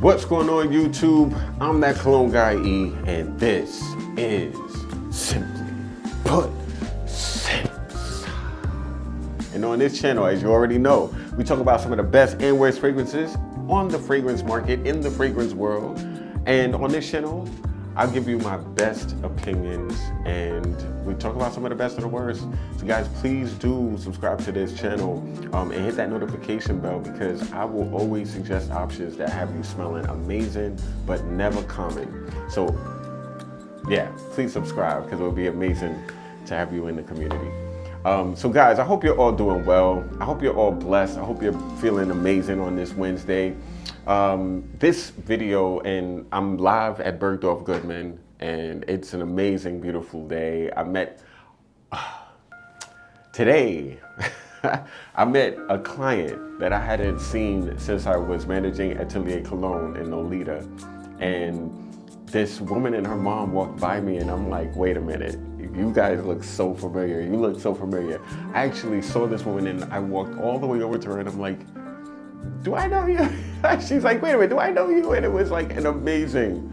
What's going on, YouTube? I'm that cologne guy E, and this is Simply Put Sense. And on this channel, as you already know, we talk about some of the best and worst fragrances on the fragrance market, in the fragrance world. And on this channel, I'll give you my best opinions, and we talk about some of the best and the worst. So guys, please do subscribe to this channel and hit that notification bell, because I will always suggest options that have you smelling amazing, but never common. So yeah, please subscribe, because it would be amazing to have you in the community. So guys, I hope you're all doing well. I hope you're all blessed. I hope you're feeling amazing on this Wednesday. This video, and I'm live at Bergdorf Goodman, and it's an amazing, beautiful day. I met today I met a client that I hadn't seen since I was managing Atelier Cologne in Nolita, and this woman and her mom walked by me, and I'm like, wait a minute, you guys look so familiar. You look so familiar. I actually saw this woman, and I walked all the way over to her, and I'm like, do I know you? She's like, wait a minute, do I know you? And it was like an amazing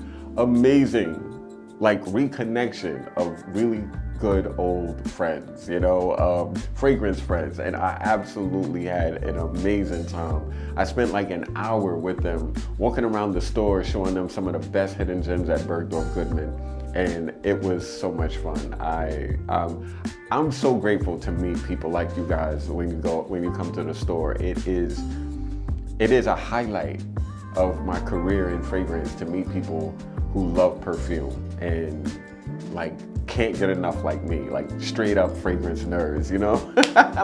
like reconnection of really good old friends, you know, fragrance friends. And I absolutely had an amazing time. I spent like an hour with them, walking around the store, showing them some of the best hidden gems at Bergdorf Goodman. And it was so much fun. I'm so grateful to meet people like you guys when you come to the store. It is a highlight of my career in fragrance to meet people who love perfume and like can't get enough like me, like straight up fragrance nerds, you know?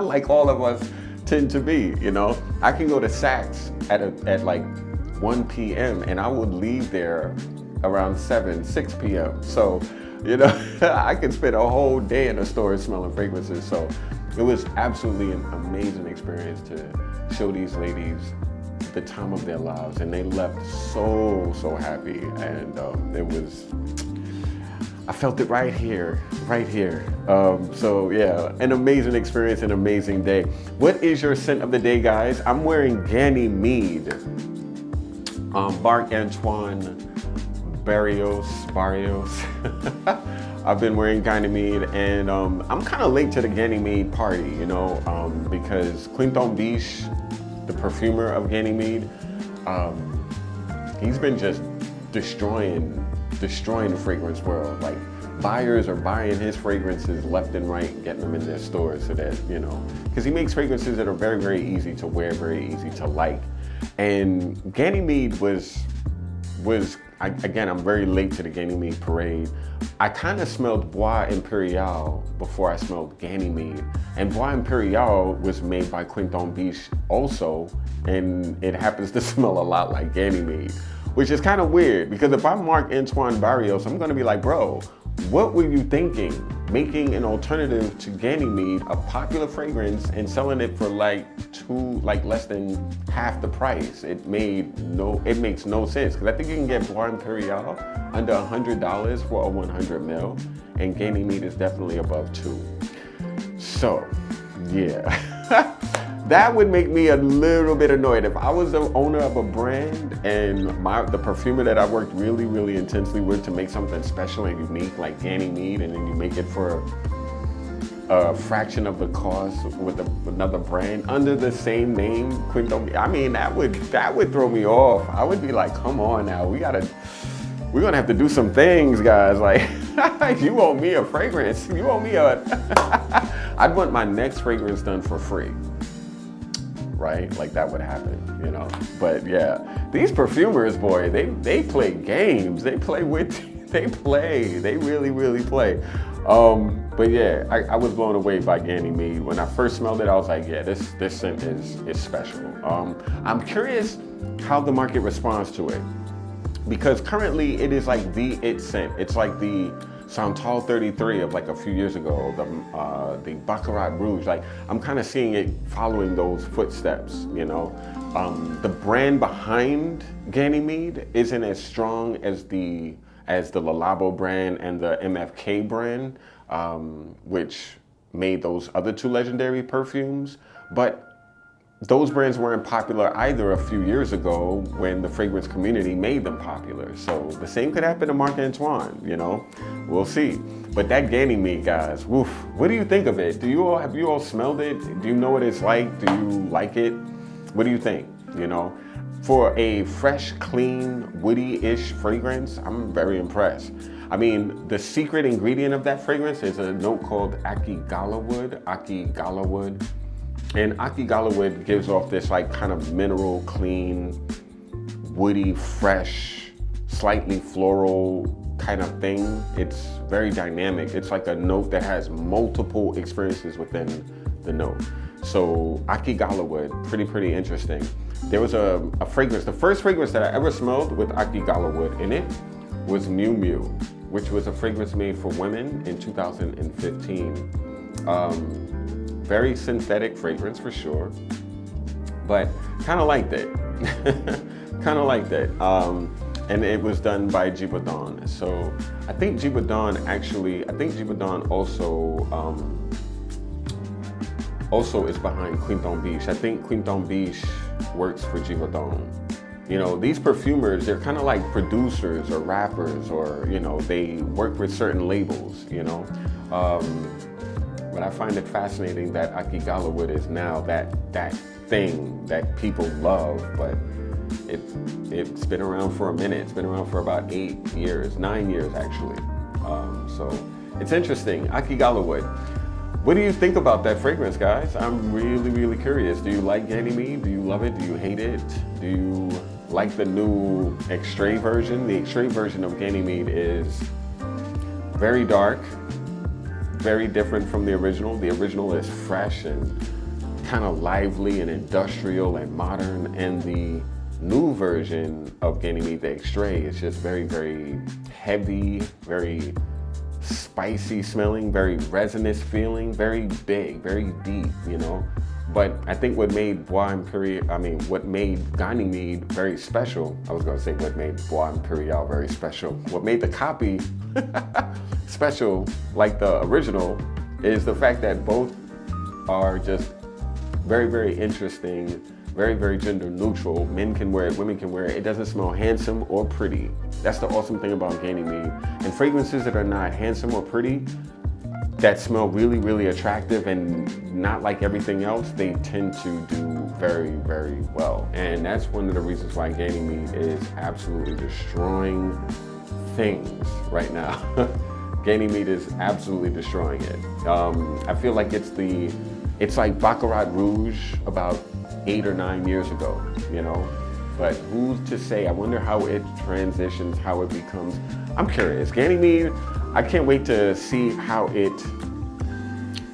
Like all of us tend to be, you know? I can go to Saks at like 1 p.m. and I would leave there around 6 p.m. So, you know, I could spend a whole day in a store smelling fragrances. So it was absolutely an amazing experience to show these ladies the time of their lives, and they left so happy, and I felt it right here. So yeah, an amazing experience, an amazing day. What is your scent of the day, guys? I'm wearing Ganymede, Marc Antoine Barrios. I've been wearing Ganymede, and I'm kind of late to the Ganymede party, you know, because Quinton Biche, the perfumer of Ganymede, he's been just destroying the fragrance world. Like, buyers are buying his fragrances left and right, getting them in their stores, so that, you know, because he makes fragrances that are very easy to wear, very easy to like. And Ganymede was again, I'm very late to the Ganymede parade. I kind of smelled Bois Imperial before I smelled Ganymede. And Bois Imperial was made by Quinton Biche also, and it happens to smell a lot like Ganymede, which is kind of weird, because if I'm Marc Antoine Barrios, I'm gonna be like, bro, what were you thinking? Making an alternative to Ganymede, a popular fragrance, and selling it for like less than half the price. It makes no sense, because I think you can get Bois Imperial under $100 for a 100 ml, and Ganymede is definitely above $2. So yeah. That would make me a little bit annoyed. If I was the owner of a brand and the perfumer that I worked really intensely with to make something special and unique like Ganymede, and then you make it for a fraction of the cost with another brand under the same name, Quinton, I mean, that would throw me off. I would be like, come on now, we're gonna have to do some things, guys. Like, you owe me a fragrance. You owe me I'd want my next fragrance done for free. Right? Like, that would happen, you know? But yeah, these perfumers, boy, they play games. They really play. But yeah, I was blown away by Ganymede. When I first smelled it, I was like, yeah, this scent is special. I'm curious how the market responds to it, because currently it is like the it scent. It's like the Santal 33 of like a few years ago, the Baccarat Rouge. Like, I'm kind of seeing it following those footsteps, you know. The brand behind Ganymede isn't as strong as the Le Labo brand and the MFK brand, which made those other two legendary perfumes. But those brands weren't popular either a few years ago when the fragrance community made them popular. So the same could happen to Marc Antoine, you know, we'll see. But that Ganymede, guys, woof, what do you think of it? Have you all smelled it? Do you know what it's like? Do you like it? What do you think? You know, for a fresh, clean, woody-ish fragrance, I'm very impressed. I mean, the secret ingredient of that fragrance is a note called Akigala wood. And Akigala wood gives off this like kind of mineral, clean, woody, fresh, slightly floral kind of thing. It's very dynamic. It's like a note that has multiple experiences within the note. So Akigala wood, pretty interesting. There was a fragrance, the first fragrance that I ever smelled with Akigala wood in it was Miu Miu, which was a fragrance made for women in 2015. Very synthetic fragrance for sure, but kind of liked it. Kind of liked it. And it was done by Givaudan. So I think Givaudan also is behind Quinton Biche. I think Quinton Biche works for Givaudan. You know, these perfumers, they're kind of like producers or rappers, or, you know, they work with certain labels, you know. But I find it fascinating that Akigala wood is now that thing that people love, but it's been around for a minute. It's been around for about 9 years actually. So it's interesting, Akigala wood. What do you think about that fragrance, guys? I'm really curious. Do you like Ganymede? Do you love it? Do you hate it? Do you like the new Extrait version? The Extrait version of Ganymede is very dark, very different from the original. The original is fresh and kind of lively and industrial and modern, and the new version of Ganymede, the Extrait, is just very heavy, very spicy smelling, very resinous feeling, very big, very deep, you know. But I think what made what made Ganymede very special, I was gonna say what made Bois Imperial very special, what made the copy special like the original is the fact that both are just very interesting, very gender neutral. Men can wear it, women can wear it. It doesn't smell handsome or pretty. That's the awesome thing about Ganymede. And fragrances that are not handsome or pretty, that smell really attractive and not like everything else, they tend to do very well. And that's one of the reasons why Ganymede is absolutely destroying things right now. Ganymede is absolutely destroying it. I feel like it's like Baccarat Rouge about 8 or 9 years ago, you know? But who's to say? I wonder how it transitions, how it becomes. I'm curious. Ganymede, I can't wait to see how it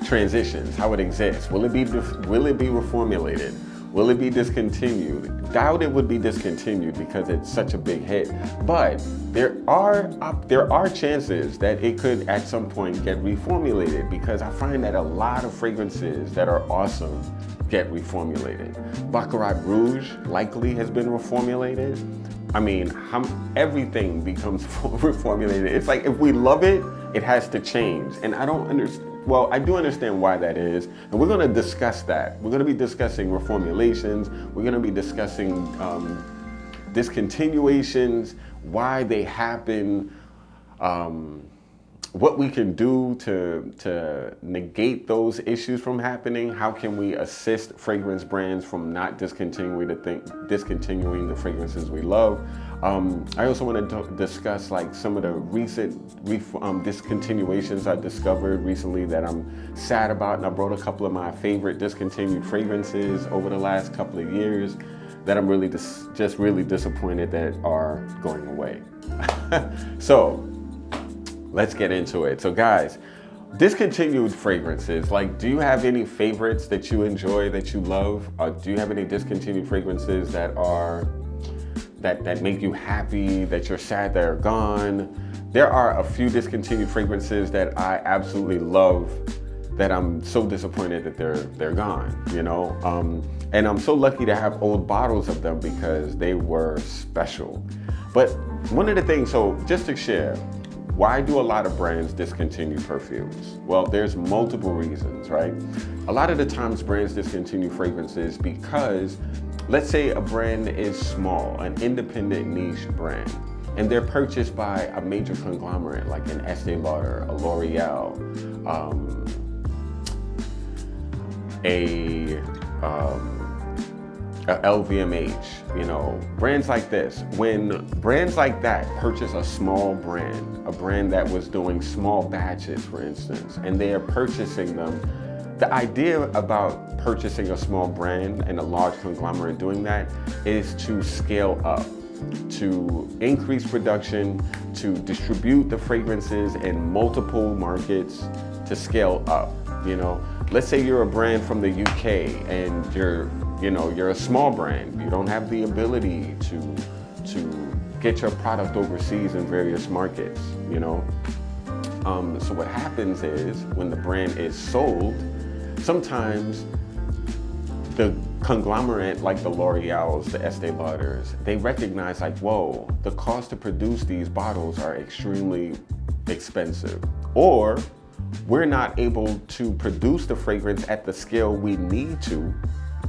transitions, how it exists. Will it be reformulated? Will it be discontinued? Doubt it would be discontinued because it's such a big hit. But there are chances that it could at some point get reformulated, because I find that a lot of fragrances that are awesome get reformulated. Baccarat Rouge likely has been reformulated. I mean, everything becomes reformulated. It's like if we love it, it has to change. And I don't understand. Well, I do understand why that is, and we're going to discuss that. We're going to be discussing reformulations. We're going to be discussing discontinuations, why they happen, what we can do to negate those issues from happening. How can we assist fragrance brands from not discontinuing the fragrances we love? I also want to discuss like some of the recent discontinuations I discovered recently that I'm sad about, and I brought a couple of my favorite discontinued fragrances over the last couple of years that I'm really just really disappointed that are going away. So let's get into it. So guys, discontinued fragrances, like, do you have any favorites that you enjoy, that you love? Do you have any discontinued fragrances that make you happy, that you're sad they're gone? There are a few discontinued fragrances that I absolutely love that I'm so disappointed that they're gone, you know? And I'm so lucky to have old bottles of them because they were special. But one of the things, so just to share, why do a lot of brands discontinue perfumes? Well, there's multiple reasons, right? A lot of the times brands discontinue fragrances because, let's say a brand is small, an independent niche brand, and they're purchased by a major conglomerate like an Estee Lauder, a L'Oreal, a LVMH, you know, brands like this. When brands like that purchase a small brand, a brand that was doing small batches, for instance, and they are purchasing them, the idea about purchasing a small brand and a large conglomerate doing that is to scale up, to increase production, to distribute the fragrances in multiple markets, to scale up, you know. Let's say you're a brand from the UK and you're a small brand. You don't have the ability to get your product overseas in various markets, you know. So what happens is when the brand is sold, sometimes the conglomerate like the L'Oreals, the Estee Lauders, they recognize like, whoa, the cost to produce these bottles are extremely expensive. Or we're not able to produce the fragrance at the scale we need to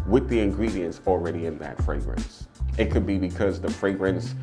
with the ingredients already in that fragrance. It could be because the fragrance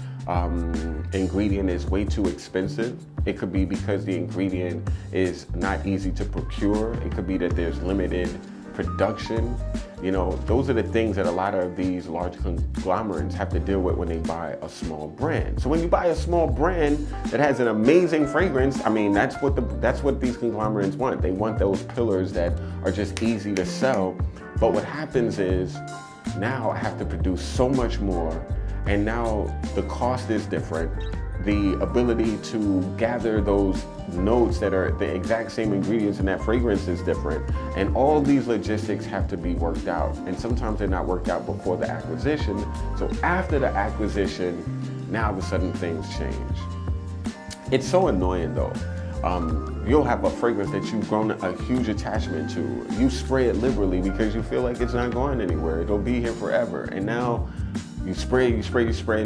ingredient is way too expensive. It could be because the ingredient is not easy to procure. It could be that there's limited production. You know, those are the things that a lot of these large conglomerates have to deal with when they buy a small brand. So when you buy a small brand that has an amazing fragrance, I mean, that's what these conglomerates want. They want those pillars that are just easy to sell. But what happens is now I have to produce so much more, and now the cost is different. The ability to gather those notes that are the exact same ingredients in that fragrance is different. And all these logistics have to be worked out. And sometimes they're not worked out before the acquisition. So after the acquisition, now all of a sudden things change. It's so annoying though. You'll have a fragrance that you've grown a huge attachment to. You spray it liberally because you feel like it's not going anywhere. It'll be here forever. And now you spray, and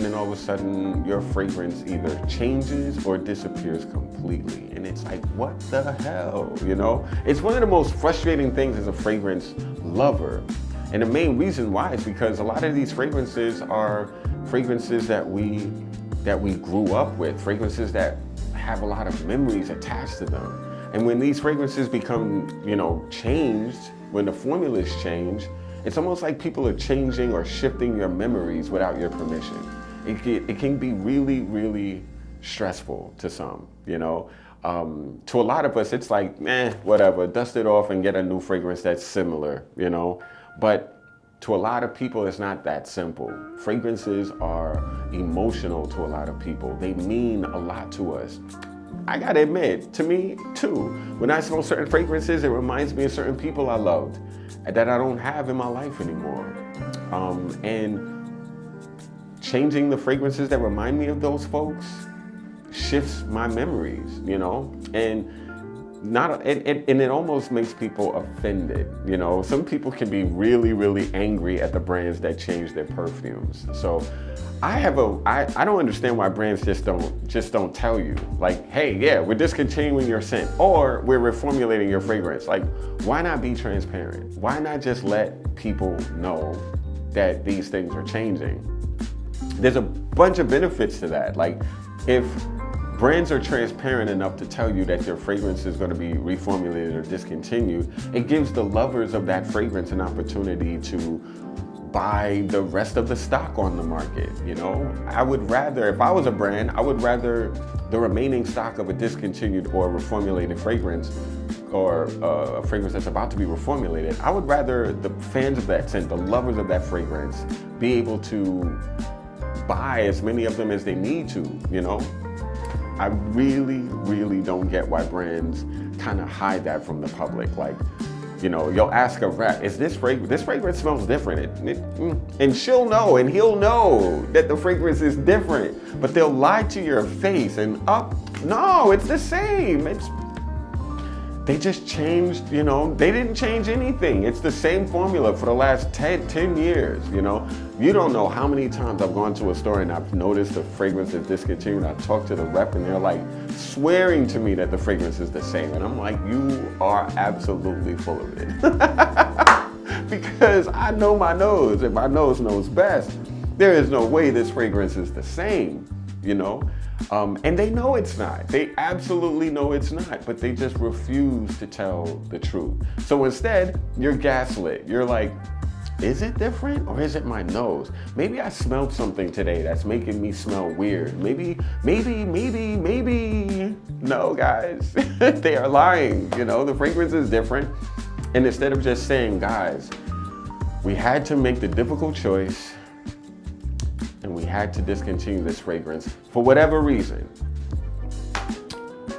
then all of a sudden your fragrance either changes or disappears completely. And it's like, what the hell, you know? It's one of the most frustrating things as a fragrance lover. And the main reason why is because a lot of these fragrances are fragrances that we grew up with, fragrances that have a lot of memories attached to them. And when these fragrances become, you know, changed, when the formulas change, it's almost like people are changing or shifting your memories without your permission. It can be really, really stressful to some, you know. To a lot of us, it's like, whatever, dust it off and get a new fragrance that's similar, you know. But to a lot of people, it's not that simple. Fragrances are emotional to a lot of people. They mean a lot to us. I gotta admit, to me too, when I smell certain fragrances, it reminds me of certain people I loved that I don't have in my life anymore. And changing the fragrances that remind me of those folks shifts my memories, you know? And it almost makes people offended, you know? Some people can be really, really angry at the brands that change their perfumes. So I don't understand why brands just don't tell you, like, hey, yeah, we're discontinuing your scent, or we're reformulating your fragrance. Like, why not be transparent? Why not just let people know that these things are changing? There's a bunch of benefits to that. Like, if brands are transparent enough to tell you that their fragrance is going to be reformulated or discontinued, it gives the lovers of that fragrance an opportunity to buy the rest of the stock on the market, you know? I would rather, if I was a brand, I would rather the remaining stock of a discontinued or reformulated fragrance, or a fragrance that's about to be reformulated, I would rather the fans of that scent, the lovers of that fragrance, be able to buy as many of them as they need to, you know? I really, really don't get why brands kind of hide that from the public. Like, you know, you'll ask a rep, is this fragrance smells different? And she'll know, and he'll know that the fragrance is different, but they'll lie to your face and no, it's the same. They just changed, you know, they didn't change anything. It's the same formula for the last 10 years, you know. You don't know how many times I've gone to a store and I've noticed the fragrance is discontinued. I talk to the rep and they're like swearing to me that the fragrance is the same. And I'm like, you are absolutely full of it. Because I know my nose and my nose knows best. There is no way this fragrance is the same, you know. And they know it's not. They absolutely know it's not, but they just refuse to tell the truth. So instead, you're gaslit. You're like, is it different or is it my nose? Maybe I smelled something today that's making me smell weird. Maybe. No, guys, they are lying. You know, the fragrance is different. And instead of just saying, guys, we had to make the difficult choice and we had to discontinue this fragrance for whatever reason.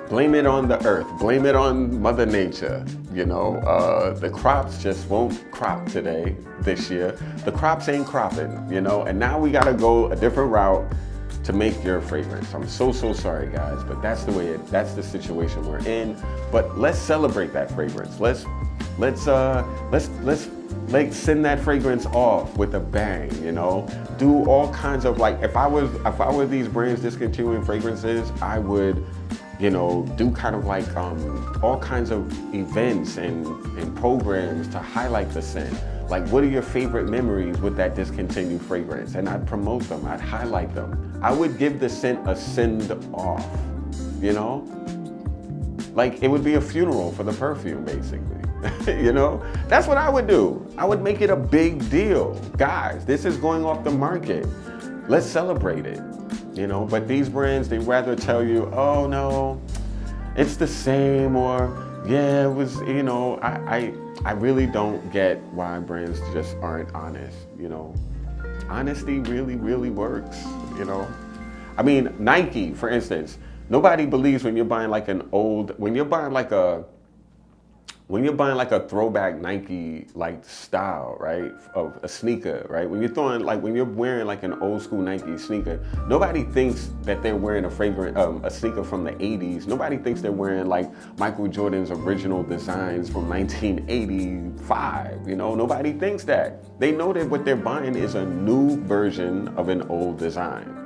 Blame it on the earth, blame it on Mother Nature. You know, the crops just won't crop this year. The crops ain't cropping, you know, and now we gotta go a different route to make your fragrance. I'm so sorry, guys, but that's the situation we're in. But let's celebrate that fragrance. Let's like send that fragrance off with a bang, you know? Do all kinds of, like, if I were these brands discontinuing fragrances, I would, you know, do kind of like all kinds of events and programs to highlight the scent. Like, what are your favorite memories with that discontinued fragrance? And I'd promote them, I'd highlight them. I would give the scent a send off, you know? Like, it would be a funeral for the perfume, basically. You know, that's what I would do. I would make it a big deal. Guys, this is going off the market. Let's celebrate it, you know, but these brands, they rather tell you, oh no, it's the same, or yeah, it was, you know, I really don't get why brands just aren't honest, you know. Honesty really works, you know. I mean, Nike, for instance, nobody believes when you're buying like when you're buying like a throwback Nike like style, right, of a sneaker, right? When you're wearing like an old school Nike sneaker, nobody thinks that they're wearing a sneaker from the 80s. Nobody thinks they're wearing like Michael Jordan's original designs from 1985. You know, nobody thinks that. They know that what they're buying is a new version of an old design.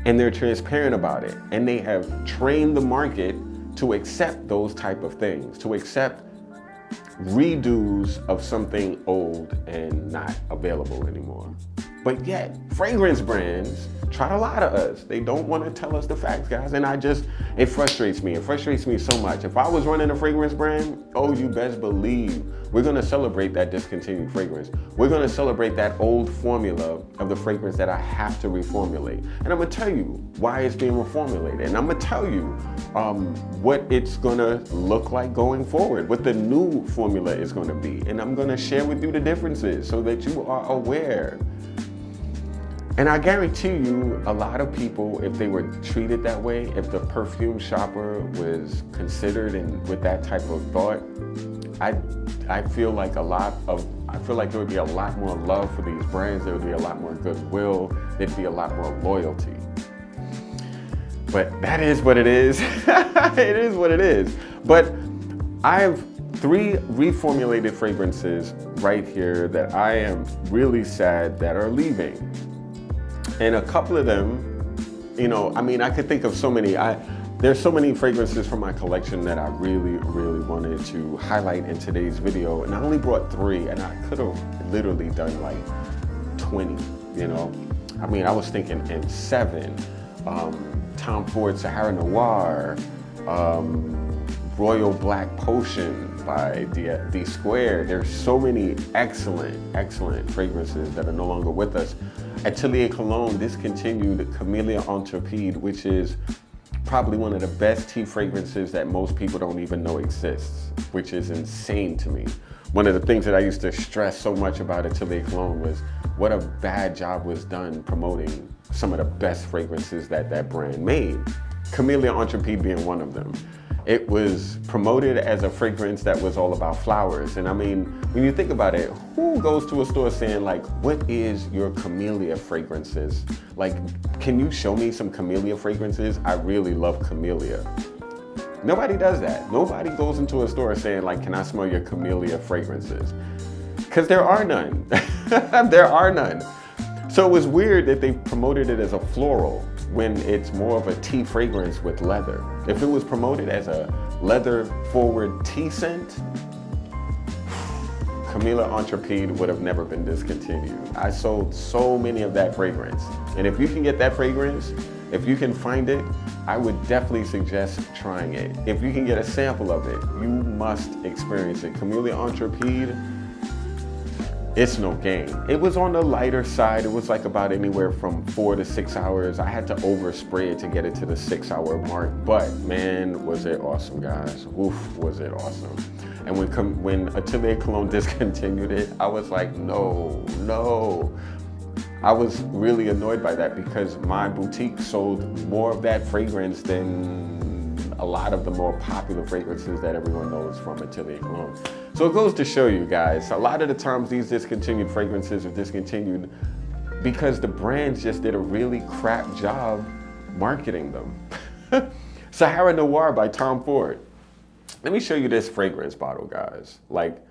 And they're transparent about it. And they have trained the market to accept those type of things, to accept redos of something old and not available anymore. But yet, fragrance brands try to lie to us. They don't want to tell us the facts, guys. And it frustrates me. It frustrates me so much. If I was running a fragrance brand, oh, you best believe we're going to celebrate that discontinued fragrance. We're going to celebrate that old formula of the fragrance that I have to reformulate. And I'm going to tell you why it's being reformulated. And I'm going to tell you what it's going to look like going forward, what the new formula is going to be. And I'm going to share with you the differences so that you are aware. And I guarantee you, a lot of people, if they were treated that way, if the perfume shopper was considered and with that type of thought, I feel like there would be a lot more love for these brands. There would be a lot more goodwill. There'd be a lot more loyalty. But that is what it is. It is what it is. But I have 3 reformulated fragrances right here that I am really sad that are leaving. And a couple of them, you know, I mean, I could think of so many. There's so many fragrances from my collection that I really wanted to highlight in today's video. And I only brought 3, and I could have literally done like 20, you know. I mean, I was thinking M7, Tom Ford Sahara Noir, Royal Black Potion by D Square. There's so many excellent fragrances that are no longer with us. Atelier Cologne discontinued Camellia Intrépide, which is probably one of the best tea fragrances that most people don't even know exists, which is insane to me. One of the things that I used to stress so much about Atelier Cologne was what a bad job was done promoting some of the best fragrances that brand made. Camellia Intrépide being one of them. It was promoted as a fragrance that was all about flowers. And I mean, when you think about it, who goes to a store saying like, what is your camellia fragrances? Like, can you show me some camellia fragrances? I really love camellia. Nobody does that. Nobody goes into a store saying like, can I smell your camellia fragrances? Because there are none. There are none. So it was weird that they promoted it as a floral when it's more of a tea fragrance with leather. If it was promoted as a leather forward tea scent, Camellia Intrépide would have never been discontinued. I sold so many of that fragrance. And if you can get that fragrance, if you can find it, I would definitely suggest trying it. If you can get a sample of it, you must experience it. Camellia Intrépide, it's no game. It was on the lighter side. It was like about anywhere from 4 to 6 hours. I had to overspray it to get it to the 6-hour mark, but man, was it awesome, guys. Oof, was it awesome. And when Atelier Cologne discontinued it, I was like, no. I was really annoyed by that because my boutique sold more of that fragrance than a lot of the more popular fragrances that everyone knows from Atelier Cologne. So it goes to show you guys, a lot of the times these discontinued fragrances are discontinued because the brands just did a really crap job marketing them. Sahara Noir by Tom Ford. Let me show you this fragrance bottle, guys. Like,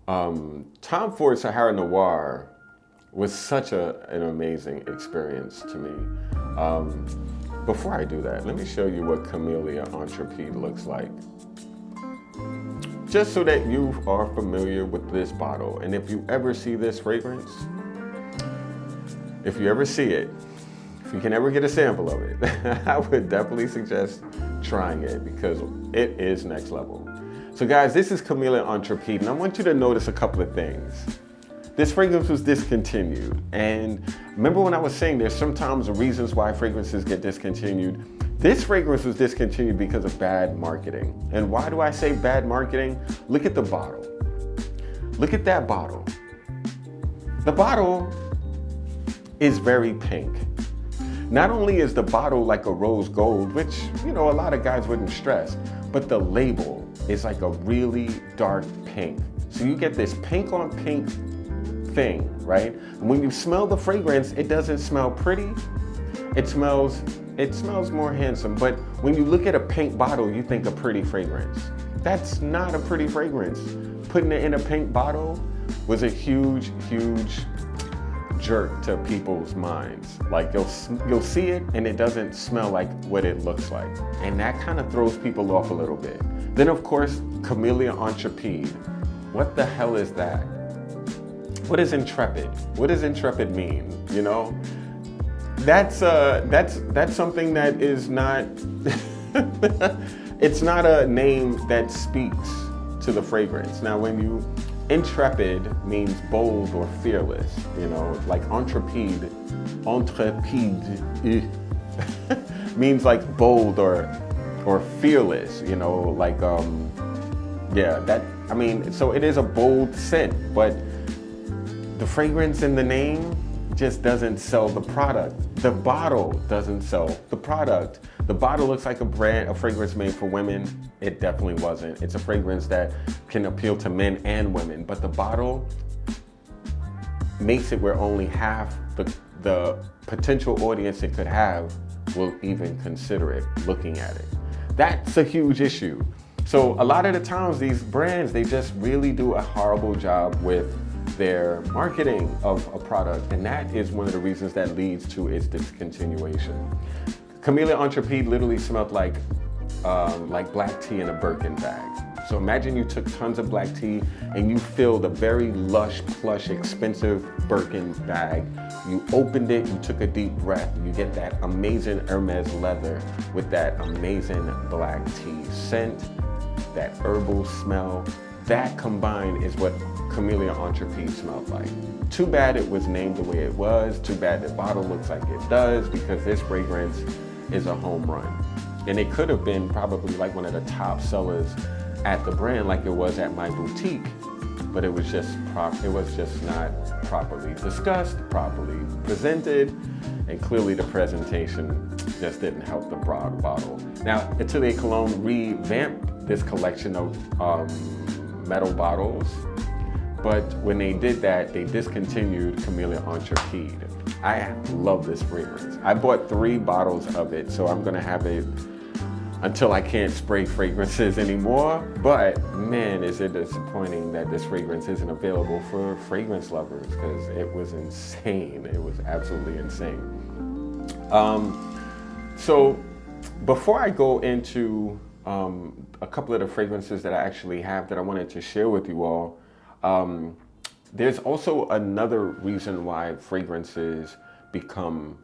Tom Ford Sahara Noir was such an amazing experience to me. Before I do that, let me show you what Camellia Intrépide looks like. Just so that you are familiar with this bottle. And if you ever see this fragrance, if you ever see it, if you can ever get a sample of it, I would definitely suggest trying it because it is next level. So guys, this is Camellia Intrépide, and I want you to notice a couple of things. This fragrance was discontinued, and remember when I was saying there's sometimes reasons why fragrances get discontinued. This fragrance was discontinued because of bad marketing. And why do I say bad marketing? Look at the bottle. Look at that bottle. The bottle is very pink. Not only is the bottle like a rose gold, which, you know, a lot of guys wouldn't stress, but the label is like a really dark pink. So you get this pink on pink thing, right? And when you smell the fragrance, it doesn't smell pretty. It smells more handsome. But when you look at a pink bottle, you think a pretty fragrance. That's not a pretty fragrance. Putting it in a pink bottle was a huge jerk to people's minds. Like you'll see it and it doesn't smell like what it looks like. And that kind of throws people off a little bit. Then of course, Camellia Intrépide. What the hell is that? What is intrepid? What does intrepid mean? You know? That's something that is not, it's not a name that speaks to the fragrance. Now intrepid means bold or fearless, you know, like intrépide means like bold or fearless, you know, like, so it is a bold scent, but the fragrance in the name just doesn't sell the product. The bottle doesn't sell the product. The bottle looks like a fragrance made for women. It definitely wasn't. It's a fragrance that can appeal to men and women, but the bottle makes it where only half the potential audience it could have will even consider it, looking at it. That's a huge issue. So a lot of the times these brands, they just really do a horrible job with their marketing of a product, and that is one of the reasons that leads to its discontinuation. Camellia Intrépide literally smelled like black tea in a Birkin bag. So imagine you took tons of black tea and you filled a very lush, plush, expensive Birkin bag. You opened it, you took a deep breath, you get that amazing Hermes leather with that amazing black tea scent, that herbal smell. That combined is what Camellia Intrépide smelled like. Too bad it was named the way it was. Too bad the bottle looks like it does, because this fragrance is a home run. And it could have been probably like one of the top sellers at the brand, like it was at my boutique, but it was just not properly discussed, properly presented, and clearly the presentation just didn't help the broad bottle. Now, Atelier Cologne revamped this collection of metal bottles, but when they did that, they discontinued Camellia Intrépide. I love this fragrance. I bought 3 bottles of it, so I'm gonna have it until I can't spray fragrances anymore. But man, is it disappointing that this fragrance isn't available for fragrance lovers, because it was insane. It was absolutely insane. So before I go into a couple of the fragrances that I actually have that I wanted to share with you all, there's also another reason why fragrances become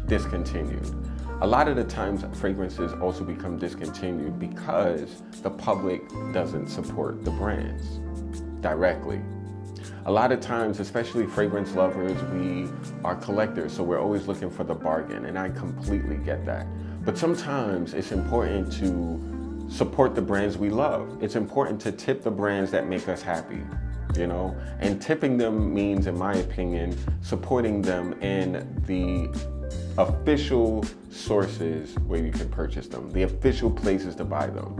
discontinued. A lot of the times fragrances also become discontinued because the public doesn't support the brands directly. A lot of times, especially fragrance lovers, we are collectors, so we're always looking for the bargain, and I completely get that. But sometimes it's important to support the brands we love. It's important to tip the brands that make us happy, you know? And tipping them means, in my opinion, supporting them in the official sources where you can purchase them, the official places to buy them.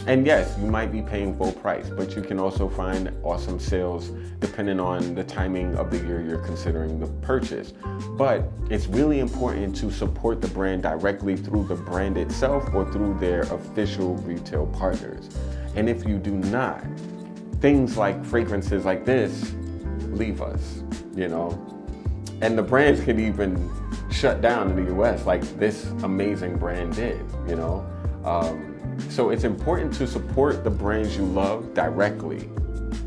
And yes, you might be paying full price, but you can also find awesome sales depending on the timing of the year you're considering the purchase. But it's really important to support the brand directly through the brand itself or through their official retail partners. And if you do not, things like fragrances like this leave us, you know? And the brands can even shut down in the US like this amazing brand did, you know? So it's important to support the brands you love directly.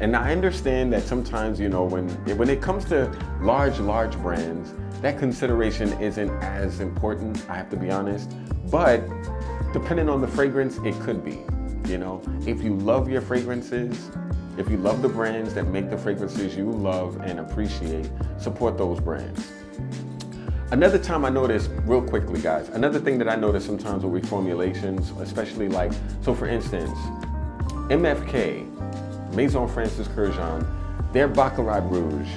And I understand that sometimes, you know, when it comes to large brands, that consideration isn't as important, I have to be honest. But depending on the fragrance, it could be, you know? If you love your fragrances, if you love the brands that make the fragrances you love and appreciate, support those brands. Another time I noticed, real quickly guys, another thing that I noticed sometimes with reformulations, especially like, so for instance, MFK, Maison Francis Kurkdjian, their Baccarat Rouge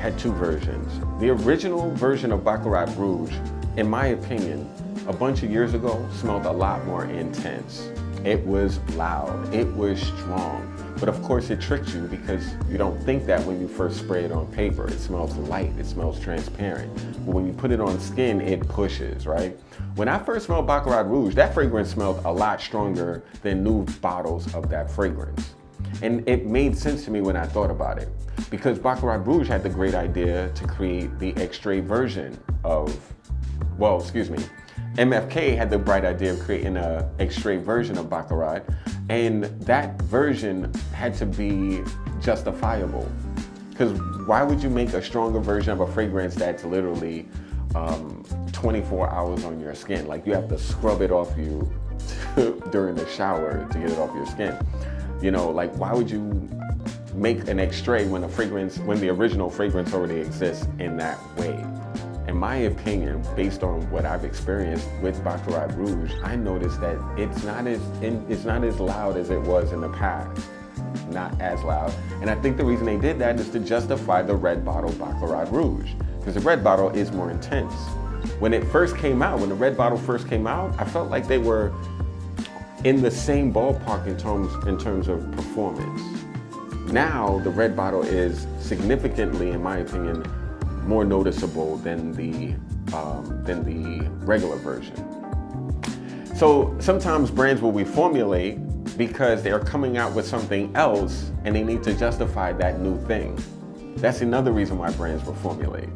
had two versions. The original version of Baccarat Rouge, in my opinion, a bunch of years ago, smelled a lot more intense. It was loud, it was strong. But of course it tricked you because you don't think that when you first spray it on paper. It smells light, it smells transparent. But when you put it on skin, it pushes, right? When I first smelled Baccarat Rouge, that fragrance smelled a lot stronger than new bottles of that fragrance. And it made sense to me when I thought about it, because Baccarat Rouge had the great idea to create the extrait version of, MFK had the bright idea of creating an extrait version of Baccarat, and that version had to be justifiable. Because why would you make a stronger version of a fragrance that's literally 24 hours on your skin? Like, you have to scrub it off you during the shower to get it off your skin. You know, like, why would you make an extrait when the original fragrance already exists in that way? In my opinion, based on what I've experienced with Baccarat Rouge, I noticed that it's not as loud as it was in the past. Not as loud. And I think the reason they did that is to justify the red bottle Baccarat Rouge, because the red bottle is more intense. When the red bottle first came out, I felt like they were in the same ballpark in terms of performance. Now, the red bottle is significantly, in my opinion, more noticeable than the regular version. So sometimes brands will reformulate because they're coming out with something else and they need to justify that new thing. That's another reason why brands reformulate.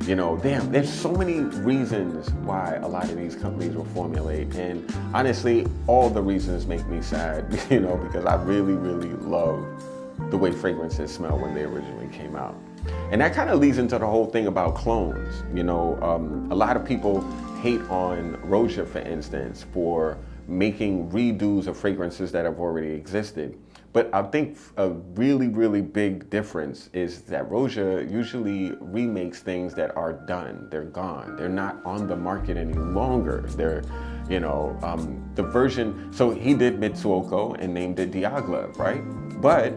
You know, there's so many reasons why a lot of these companies reformulate, and honestly, all the reasons make me sad, you know, because I really, really love the way fragrances smell when they originally came out. And that kind of leads into the whole thing about clones. You know, a lot of people hate on Roja, for instance, for making redos of fragrances that have already existed. But I think a really, really big difference is that Roja usually remakes things that are done. They're gone. They're not on the market any longer. They're, you know, the version, so he did Mitsuoko and named it Diaghilev, right? But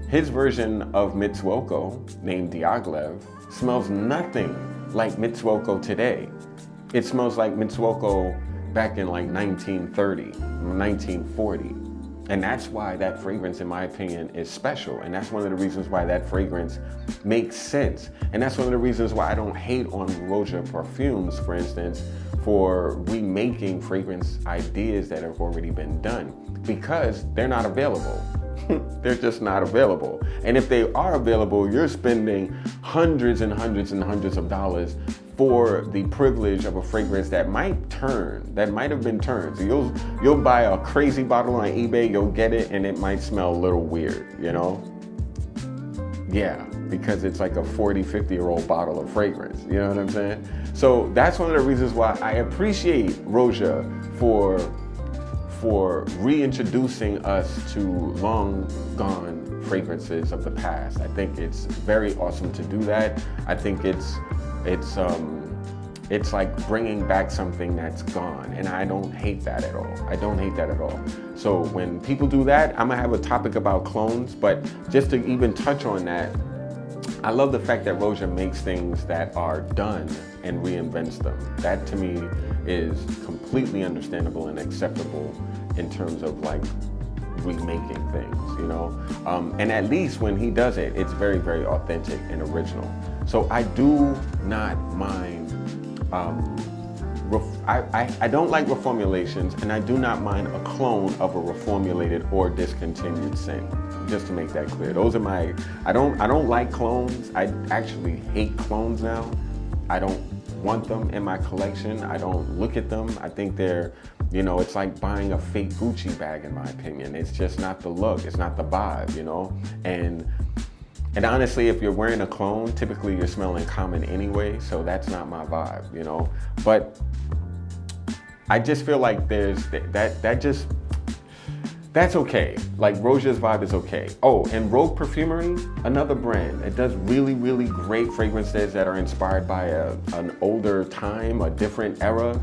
his version of Mitsuoko, named Diaghilev, smells nothing like Mitsuoko today. It smells like Mitsuoko back in like 1930, 1940. And that's why that fragrance, in my opinion, is special. And that's one of the reasons why that fragrance makes sense. And that's one of the reasons why I don't hate on Roja perfumes, for instance, for remaking fragrance ideas that have already been done, because they're not available. They're just not available. And if they are available, you're spending hundreds and hundreds and hundreds of dollars for the privilege of a fragrance that might have been turned. So you'll buy a crazy bottle on eBay, you'll get it, and it might smell a little weird, you know? Yeah, because it's like a 40, 50-year-old bottle of fragrance, you know what I'm saying? So that's one of the reasons why I appreciate Roja for reintroducing us to long gone fragrances of the past. I think it's very awesome to do that. I think it's like bringing back something that's gone, and I don't hate that at all. I don't hate that at all. So when people do that, I'm gonna have a topic about clones, but just to even touch on that, I love the fact that Roja makes things that are done and reinvents them. That to me is completely understandable and acceptable in terms of like remaking things, you know? And at least when he does it, it's very, very authentic and original. So I do not mind, I don't like reformulations, and I do not mind a clone of a reformulated or discontinued scent. Just to make that clear. Those are my, I don't like clones. I actually hate clones now. I don't want them in my collection. I don't look at them. I think they're, you know, it's like buying a fake Gucci bag, in my opinion. It's just not the look, it's not the vibe, you know? And honestly, if you're wearing a clone, typically you're smelling common anyway, so that's not my vibe, you know? But I just feel like there's, that's okay. Like Roja's vibe is okay. Oh, and Rogue Perfumery, another brand. It does really, really great fragrances that are inspired by an older time, a different era.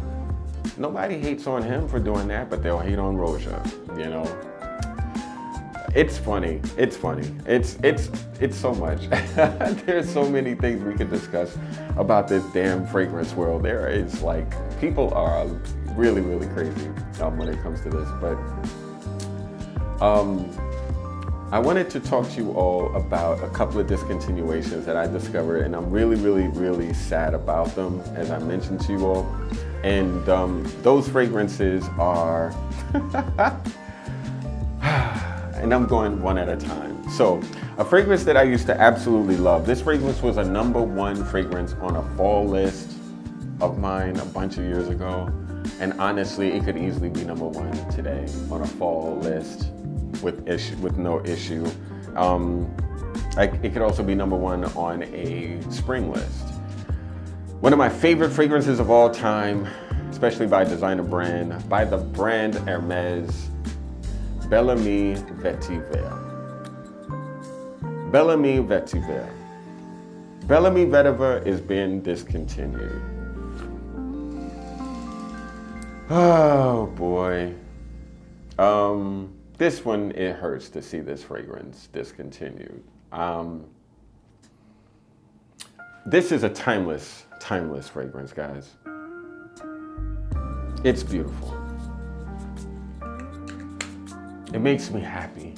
Nobody hates on him for doing that, but they'll hate on Roja, you know? It's funny, it's funny. It's so much. There's so many things we could discuss about this damn fragrance world. There is like, people are really, really crazy when it comes to this, but I wanted to talk to you all about a couple of discontinuations that I discovered, and I'm really, really, really sad about them, as I mentioned to you all. And those fragrances are, and I'm going one at a time. So a fragrance that I used to absolutely love. This fragrance was a #1 fragrance on a fall list of mine a bunch of years ago. And honestly, it could easily be #1 today on a fall list with no issue. It could also be #1 on a spring list. One of my favorite fragrances of all time, especially by the brand Hermes, Bel-Ami Vetiver. Bel-Ami Vetiver. Bel-Ami Vetiver is being discontinued. Oh boy. This one, it hurts to see this fragrance discontinued. This is a timeless fragrance, guys. It's beautiful. It makes me happy.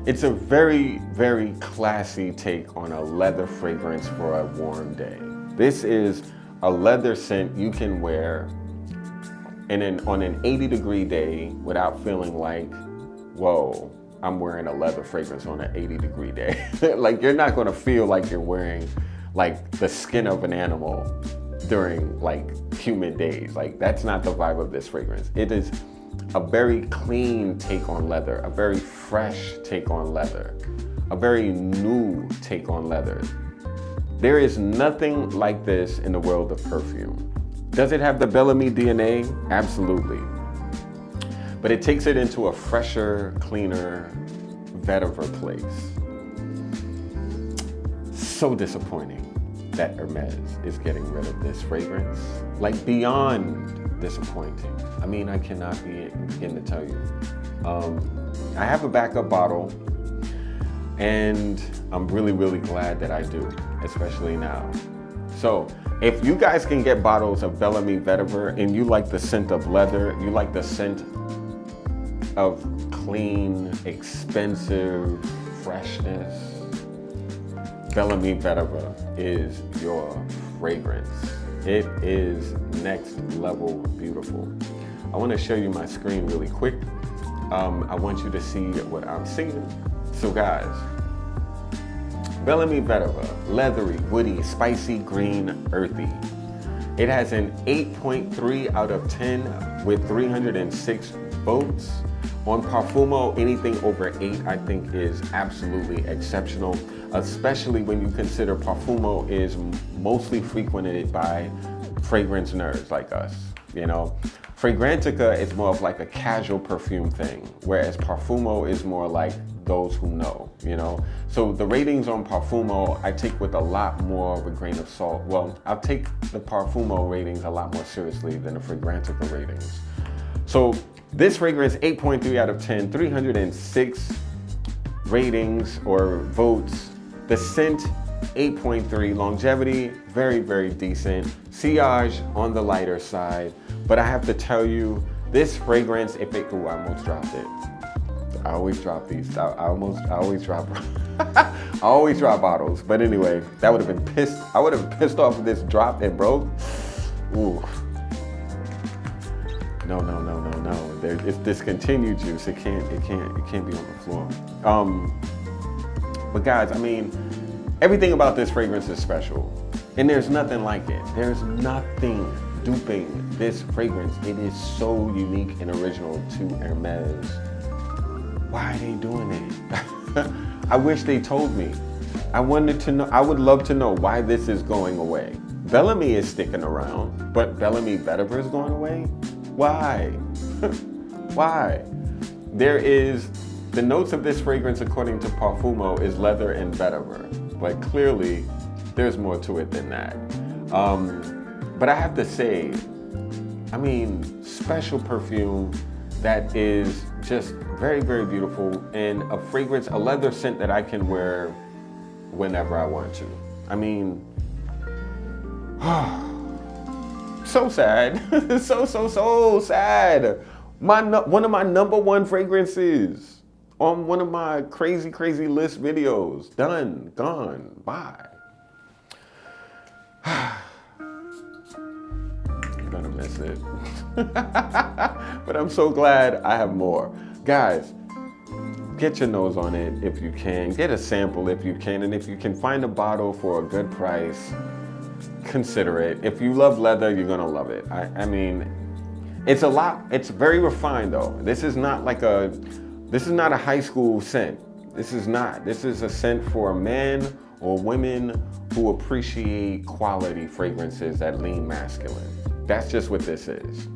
It's a very, very classy take on a leather fragrance for a warm day. This is a leather scent you can wear on an 80-degree day without feeling like, whoa, I'm wearing a leather fragrance on an 80-degree day. Like, you're not gonna feel like you're wearing like the skin of an animal during like humid days. Like, that's not the vibe of this fragrance. It is a very clean take on leather, a very fresh take on leather, a very new take on leather. There is nothing like this in the world of perfume. Does it have the Bel-Ami DNA? Absolutely. But it takes it into a fresher, cleaner, vetiver place. So disappointing that Hermes is getting rid of this fragrance. Like, beyond disappointing. I mean, I cannot begin to tell you. I have a backup bottle, and I'm really, really glad that I do, especially now. So, if you guys can get bottles of Bel-Ami Vetiver and you like the scent of leather, you like the scent of clean, expensive freshness, Bellamy Vetiver is your fragrance. It is next level beautiful. I want to show you my screen really quick. I want you to see what I'm seeing. So guys, Bellamy Vetiver, leathery, woody, spicy, green, earthy. It has an 8.3 out of 10 with 306 votes. On Parfumo, anything over 8 I think is absolutely exceptional, especially when you consider Parfumo is mostly frequented by fragrance nerds like us, you know. Fragrantica is more of like a casual perfume thing, whereas Parfumo is more like those who know, you know. So the ratings on Parfumo I take with a lot more of a grain of salt. Well, I'll take the Parfumo ratings a lot more seriously than the Fragrantica ratings. So this fragrance, 8.3 out of 10, 306 ratings or votes. The scent, 8.3. Longevity, very, very decent. Sillage on the lighter side. But I have to tell you, this fragrance, if it, ooh, I almost dropped it. I always drop these. I always drop I always drop bottles. But anyway, that would have been pissed. I would have been pissed off if this dropped and broke. Ooh. No. It's discontinued juice. It can't be on the floor. But guys, I mean, everything about this fragrance is special. And there's nothing like it. There's nothing duping this fragrance. It is so unique and original to Hermes. Why are they doing it? I wish they told me. I wanted to know, I would love to know why this is going away. Bellamy is sticking around, but Bellamy Vetiver is going away? Why? Why? There is, the notes of this fragrance according to Parfumo is leather and vetiver, but clearly there's more to it than that. But I have to say, I mean, special perfume that is just very, very beautiful, and a fragrance, a leather scent that I can wear whenever I want to. I mean, so sad, so sad. One of my #1 fragrances on one of my crazy list videos. Done, gone, bye. I'm gonna miss it. But I'm so glad I have more. Guys, get your nose on it if you can. Get a sample if you can. And if you can find a bottle for a good price, consider it. If you love leather, you're gonna love it. I mean, it's a lot, it's very refined though. This is not a high school scent. This is a scent for a man or women who appreciate quality fragrances that lean masculine. That's just what this is.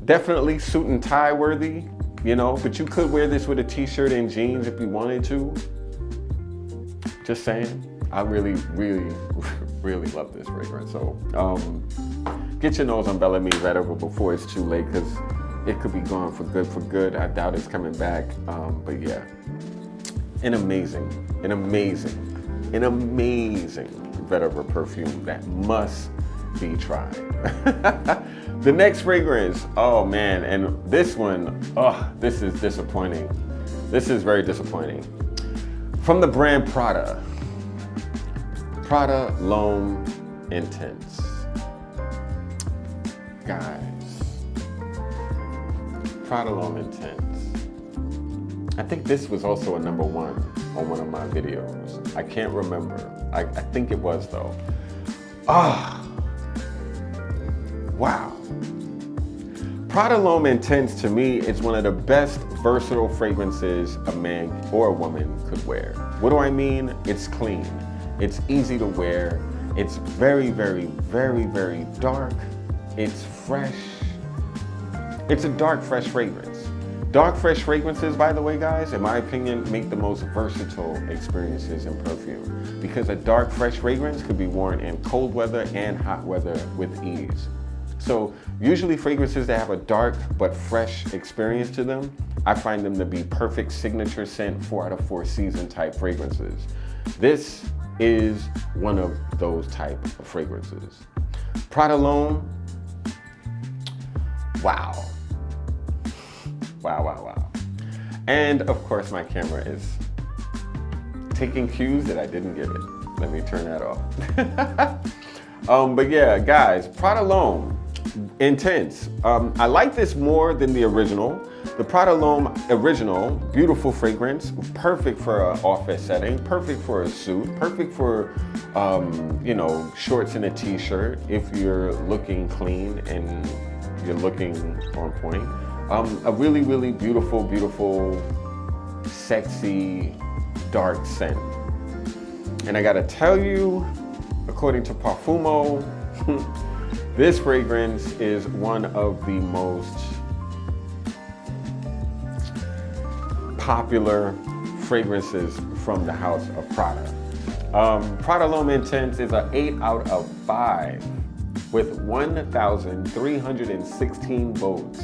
Definitely suit and tie worthy, you know, but you could wear this with a t-shirt and jeans if you wanted to. Just saying. I really love this fragrance. So get your nose on Bellamy Vetiver before it's too late, because it could be gone for good. I doubt it's coming back. But yeah, an amazing Vetiver perfume that must be tried. The next fragrance, oh man, and this one, oh, this is disappointing. This is very disappointing. From the brand Prada L'Homme Intense. Guys, Prada L'Homme Intense. I think this was also a #1 on one of my videos. I can't remember. I think it was though. Wow. Prada L'Homme Intense to me is one of the best versatile fragrances a man or a woman could wear. What do I mean? It's clean. It's easy to wear. It's very dark. It's fresh. It's a dark, fresh fragrance. Dark, fresh fragrances, by the way, guys, in my opinion, make the most versatile experiences in perfume, because a dark, fresh fragrance could be worn in cold weather and hot weather with ease. So usually fragrances that have a dark but fresh experience to them, I find them to be perfect signature scent 4 out of 4 season type fragrances. This is one of those type of fragrances. Prada L'Homme, wow. Wow, wow, wow. And of course my camera is taking cues that I didn't give it. Let me turn that off. But yeah, guys, Prada L'Homme, intense. I like this more than the original. The Prada L'Homme original, beautiful fragrance, perfect for an office setting, perfect for a suit, perfect for, you know, shorts and a t-shirt if you're looking clean and you're looking on point. A really, really beautiful, beautiful, sexy, dark scent. And I gotta tell you, according to Parfumo, this fragrance is one of the most popular fragrances from the house of Prada. Prada L'Homme Intense is an 8 out of 5 with 1,316 votes.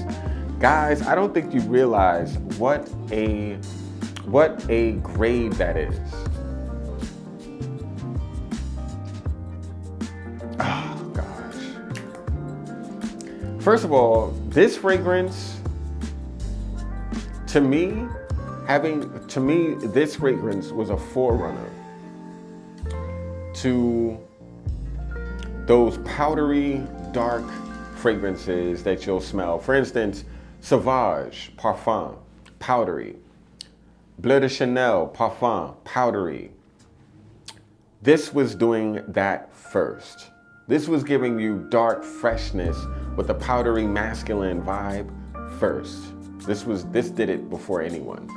Guys, I don't think you realize what a grade that is. Oh gosh. First of all, this fragrance, to me, this fragrance was a forerunner to those powdery, dark fragrances that you'll smell. For instance, Sauvage, Parfum, powdery. Bleu de Chanel, Parfum, powdery. This was doing that first. This was giving you dark freshness with a powdery masculine vibe first. This did it before anyone.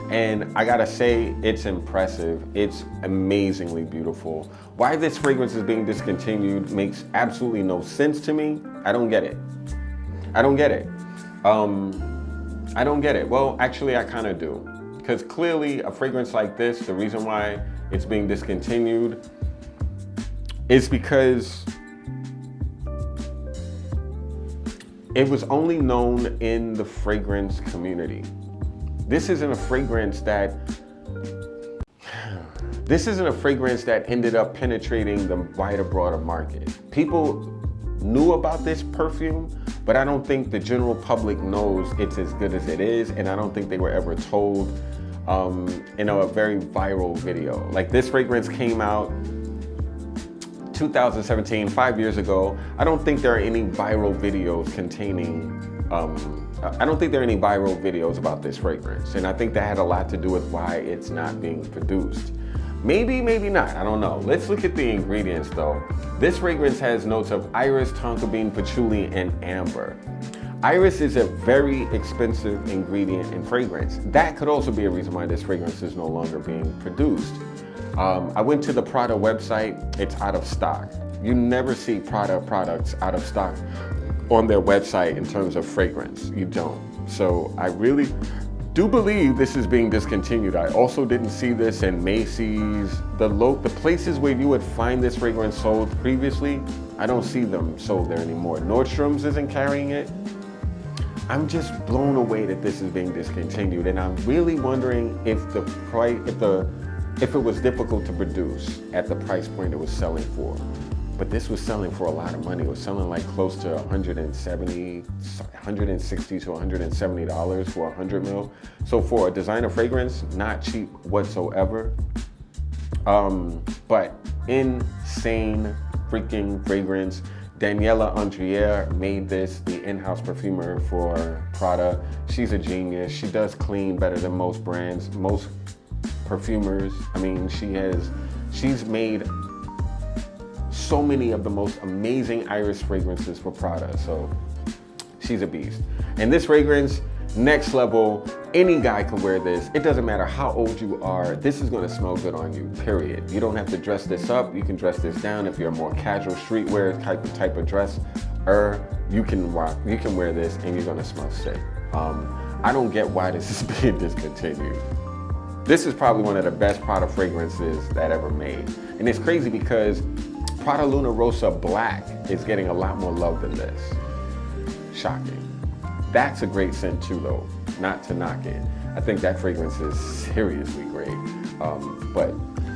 And I gotta say, it's impressive. It's amazingly beautiful. Why this fragrance is being discontinued makes absolutely no sense to me. I don't get it. I don't get it. I don't get it. Well, actually, I kind of do. Because clearly, a fragrance like this, the reason why it's being discontinued is because it was only known in the fragrance community. This isn't a fragrance that ended up penetrating the wider, broader market. People knew about this perfume, but I don't think the general public knows it's as good as it is, and I don't think they were ever told in a very viral video. Like, this fragrance came out 2017, 5 years ago. I don't think there are any viral videos I don't think there are any viral videos about this fragrance, and I think that had a lot to do with why it's not being produced. Maybe, maybe not, I don't know. Let's look at the ingredients though. This fragrance has notes of iris, tonka bean, patchouli, and amber. Iris is a very expensive ingredient in fragrance. That could also be a reason why this fragrance is no longer being produced. I went to the Prada website, it's out of stock. You never see Prada products out of stock on their website in terms of fragrance, you don't. So I really do believe this is being discontinued. I also didn't see this in Macy's. The places where you would find this fragrance sold previously, I don't see them sold there anymore. Nordstrom's isn't carrying it. I'm just blown away that this is being discontinued, and I'm really wondering if if it was difficult to produce at the price point it was selling for. But this was selling for a lot of money. It was selling like close to $160 to $170 for 100 mil. So for a designer fragrance, not cheap whatsoever. But insane freaking fragrance. Daniela Andrier made this, the in-house perfumer for Prada. She's a genius. She does clean better than most brands, most perfumers. I mean, she's made so many of the most amazing iris fragrances for Prada, so she's a beast. And this fragrance, next level, any guy can wear this. It doesn't matter how old you are, this is gonna smell good on you, period. You don't have to dress this up, you can dress this down if you're a more casual streetwear type of dress, you can wear this and you're gonna smell sick. I don't get why this is being discontinued. This is probably one of the best Prada fragrances that ever made. And it's crazy because Prada Luna Rossa Black is getting a lot more love than this. Shocking. That's a great scent too though, not to knock it. I think that fragrance is seriously great. But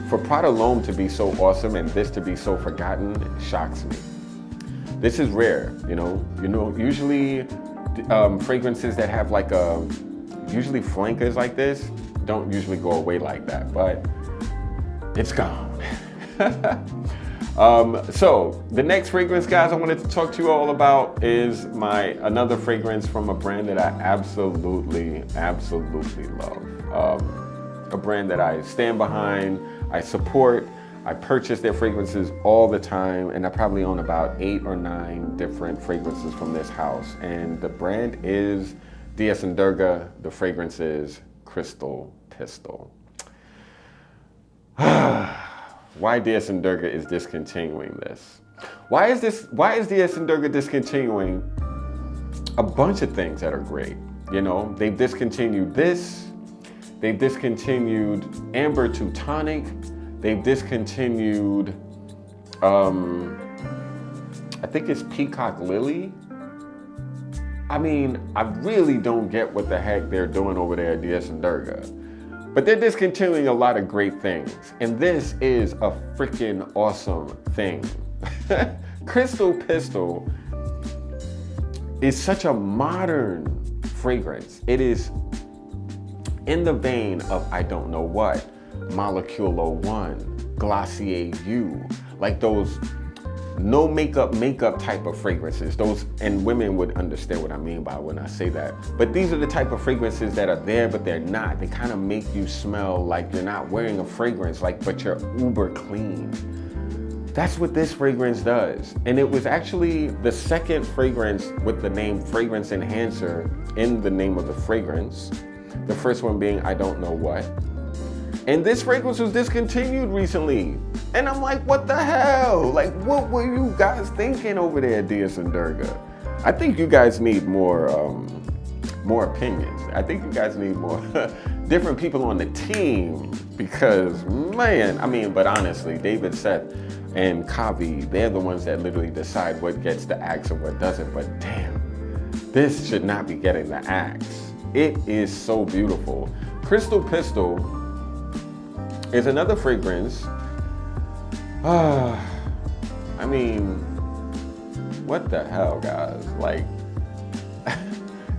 for Prada L'Homme to be so awesome and this to be so forgotten, it shocks me. This is rare, you know, usually fragrances that have like a Usually flankers like this don't usually go away like that, but it's gone. So the next fragrance, guys, I wanted to talk to you all about is another fragrance from a brand that I absolutely love. A brand that I stand behind, I support, I purchase their fragrances all the time, and I probably own about 8 or 9 different fragrances from this house. And the brand is Dias & Durga. The fragrance is Crystal Pistol. Why Dias & Durga is discontinuing this? Why is Dias & Durga discontinuing a bunch of things that are great? You know, they've discontinued this, they've discontinued Amber Teutonic, they've discontinued, I think it's Peacock Lily. I mean, I really don't get what the heck they're doing over there at Dias & Durga. But they're discontinuing a lot of great things. And this is a freaking awesome thing. Crystal Pistol is such a modern fragrance. It is in the vein of I don't know what, Molecule 01, Glossier U, like those no makeup type of fragrances. Those, and women would understand what I mean by when I say that. But these are the type of fragrances that are there, but they're not. They kind of make you smell like you're not wearing a fragrance, like, but you're uber clean. That's what this fragrance does. And it was actually the second fragrance with the name Fragrance Enhancer in the name of the fragrance. The first one being I don't know what. And this fragrance was discontinued recently. And I'm like, what the hell? Like, what were you guys thinking over there at Dias & Durga? I think you guys need more opinions. I think you guys need more different people on the team because, man, I mean, but honestly, David, Seth, and Kavi, they're the ones that literally decide what gets the axe and what doesn't. But damn, this should not be getting the axe. It is so beautiful. Crystal Pistol is another fragrance. I mean, what the hell, guys? Like,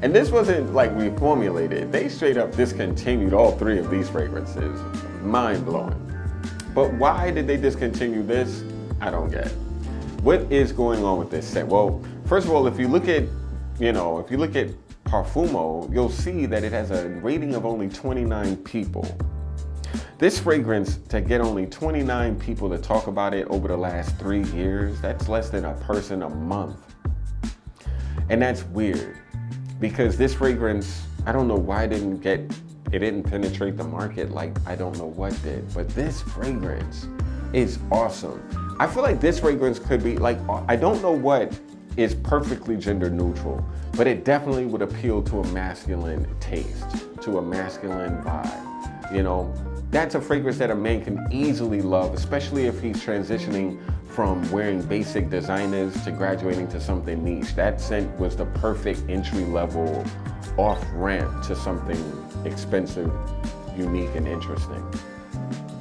and this wasn't like reformulated. They straight up discontinued all 3 of these fragrances. Mind blowing. But why did they discontinue this? I don't get. What is going on with this set? Well, first of all, if you look at Perfumo, you'll see that it has a rating of only 29 people. This fragrance, to get only 29 people to talk about it over the last 3 years, that's less than a person a month. And that's weird because this fragrance, I don't know why it didn't penetrate the market like I don't know what did, but this fragrance is awesome. I feel like this fragrance could be like, I don't know what is perfectly gender neutral, but it definitely would appeal to a masculine taste, to a masculine vibe, you know? That's a fragrance that a man can easily love, especially if he's transitioning from wearing basic designers to graduating to something niche. That scent was the perfect entry level off ramp to something expensive, unique, and interesting.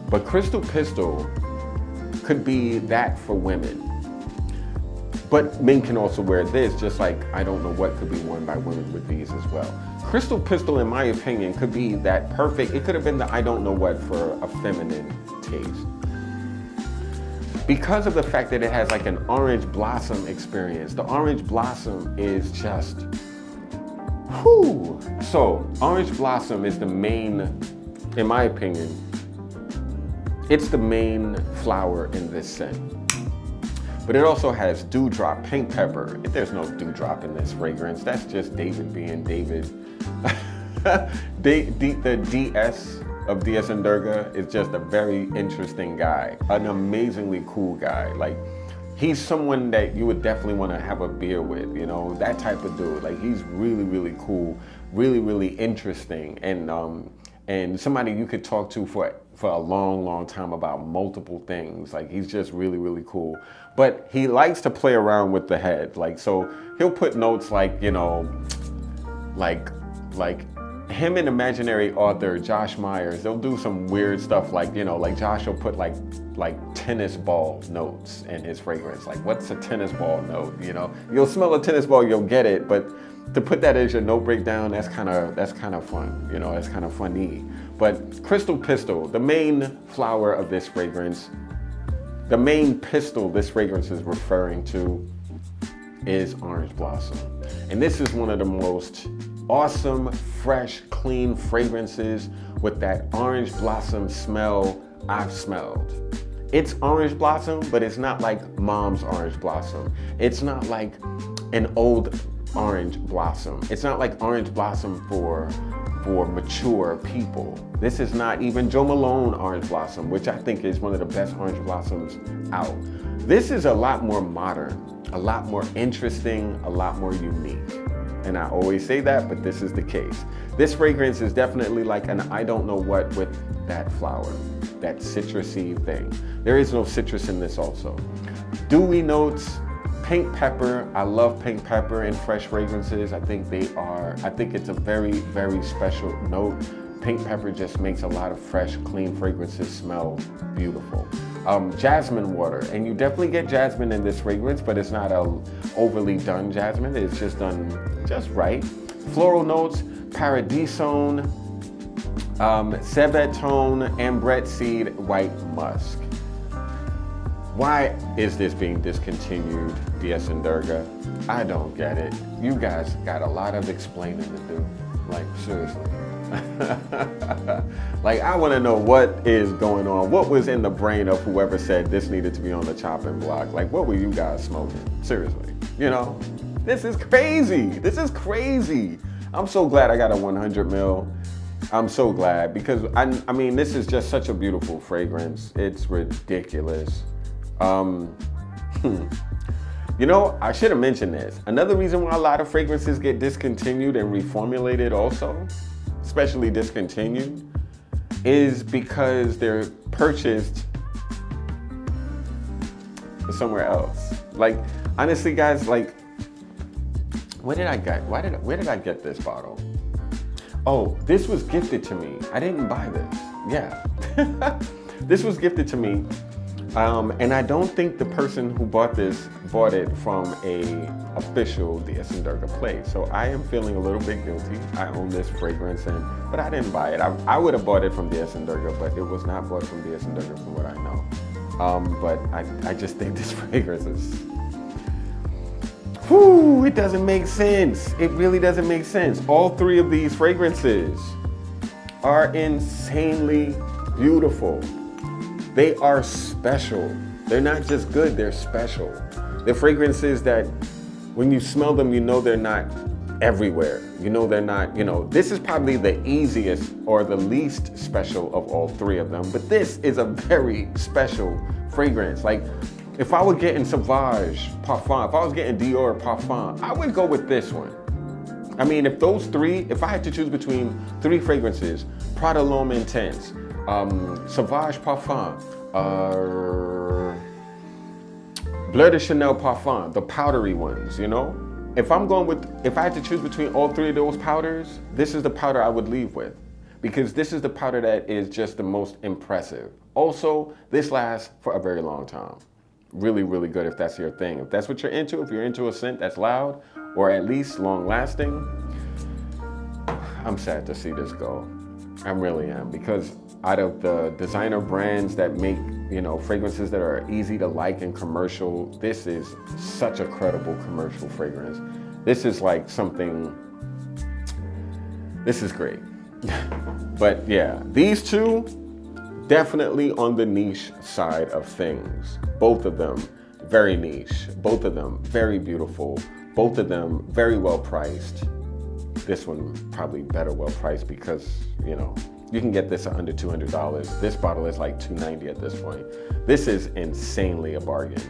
But Crystal Pistol could be that for women. But men can also wear this, just like I don't know what could be worn by women with these as well. Crystal Pistol, in my opinion, could be that perfect. It could have been the I don't know what for a feminine taste. Because of the fact that it has like an orange blossom experience. The orange blossom is just, whoo. So orange blossom is the main, in my opinion, it's the main flower in this scent. But it also has dewdrop, pink pepper. There's no dewdrop in this fragrance. That's just David being David. The DS of Dias & Durga is just a very interesting guy, an amazingly cool guy. Like, he's someone that you would definitely want to have a beer with, you know, that type of dude. Like, he's really, really cool, really, really interesting, and somebody you could talk to for a long, long time about multiple things. Like, he's just really, really cool. But he likes to play around with the head. Like, so he'll put notes like, you know, like him and imaginary author Josh Myers, they'll do some weird stuff like, you know, like Josh will put like tennis ball notes in his fragrance. Like, what's a tennis ball note? You know, you'll smell a tennis ball, you'll get it, but to put that as your note breakdown, that's kind of fun. You know, that's kind of funny. But Crystal Pistol, the main flower of this fragrance, the main pistil this fragrance is referring to is orange blossom. And this is one of the most awesome, fresh, clean fragrances with that orange blossom smell I've smelled. It's orange blossom, but it's not like mom's orange blossom. It's not like an old orange blossom. It's not like orange blossom for mature people. This is not even Joe Malone orange blossom, which I think is one of the best orange blossoms out. This is a lot more modern, a lot more interesting, a lot more unique. And I always say that, but this is the case. This fragrance is definitely like an I don't know what with that flower, that citrusy thing. There is no citrus in this also. Dewy notes, pink pepper. I love pink pepper in fresh fragrances. I think it's a very, very special note. Pink pepper just makes a lot of fresh, clean fragrances smell beautiful. Jasmine water, and you definitely get jasmine in this fragrance, but it's not a overly done jasmine. It's just done just right. Floral notes, paradisone, sebetone, ambret seed, white musk. Why is this being discontinued, DS and Durga? I don't get it. You guys got a lot of explaining to do. Like, seriously. Like, I want to know what is going on. What was in the brain of whoever said this needed to be on the chopping block? Like, what were you guys smoking? Seriously. You know, this is crazy. This is crazy. I'm so glad I got a 100 mil. I'm so glad because I mean, this is just such a beautiful fragrance. It's ridiculous. You know, I should have mentioned this. Another reason why a lot of fragrances get discontinued and reformulated also, especially discontinued, is because they're purchased somewhere else. Like, honestly, guys, like, where did I get this bottle? Oh, this was gifted to me. I didn't buy this. Yeah. This was gifted to me. And I don't think the person who bought it from a official DS and Durga place. So I am feeling a little bit guilty. I own this fragrance, but I didn't buy it. I would have bought it from DS and Durga, but it was not bought from DS and Durga from what I know. But I just think this fragrance is, whew, it doesn't make sense. It really doesn't make sense. All three of these fragrances are insanely beautiful. They are special. They're not just good, they're special. They're fragrances that when you smell them, you know they're not everywhere. You know they're not, you know, this is probably the easiest or the least special of all three of them, but this is a very special fragrance. Like, if I were getting Sauvage Parfum, if I was getting Dior Parfum, I would go with this one. I mean, if I had to choose between three fragrances, Prada L'Homme Intense, Sauvage Parfum, Bleu de Chanel Parfum, the powdery ones, you know? If I had to choose between all three of those powders, this is the powder I would leave with, because this is the powder that is just the most impressive. Also, this lasts for a very long time. Really, really good if that's your thing. If that's what you're into, if you're into a scent that's loud, or at least long lasting, I'm sad to see this go. I really am, because out of the designer brands that make, you know, fragrances that are easy to like and commercial, this is such a credible commercial fragrance. This is like something, this is great. But yeah, these two, definitely on the niche side of things. Both of them very niche, both of them very beautiful, both of them very well priced. This one probably better well priced because, you know, you can get this at under $200. This bottle is like $290 at this point. This is insanely a bargain.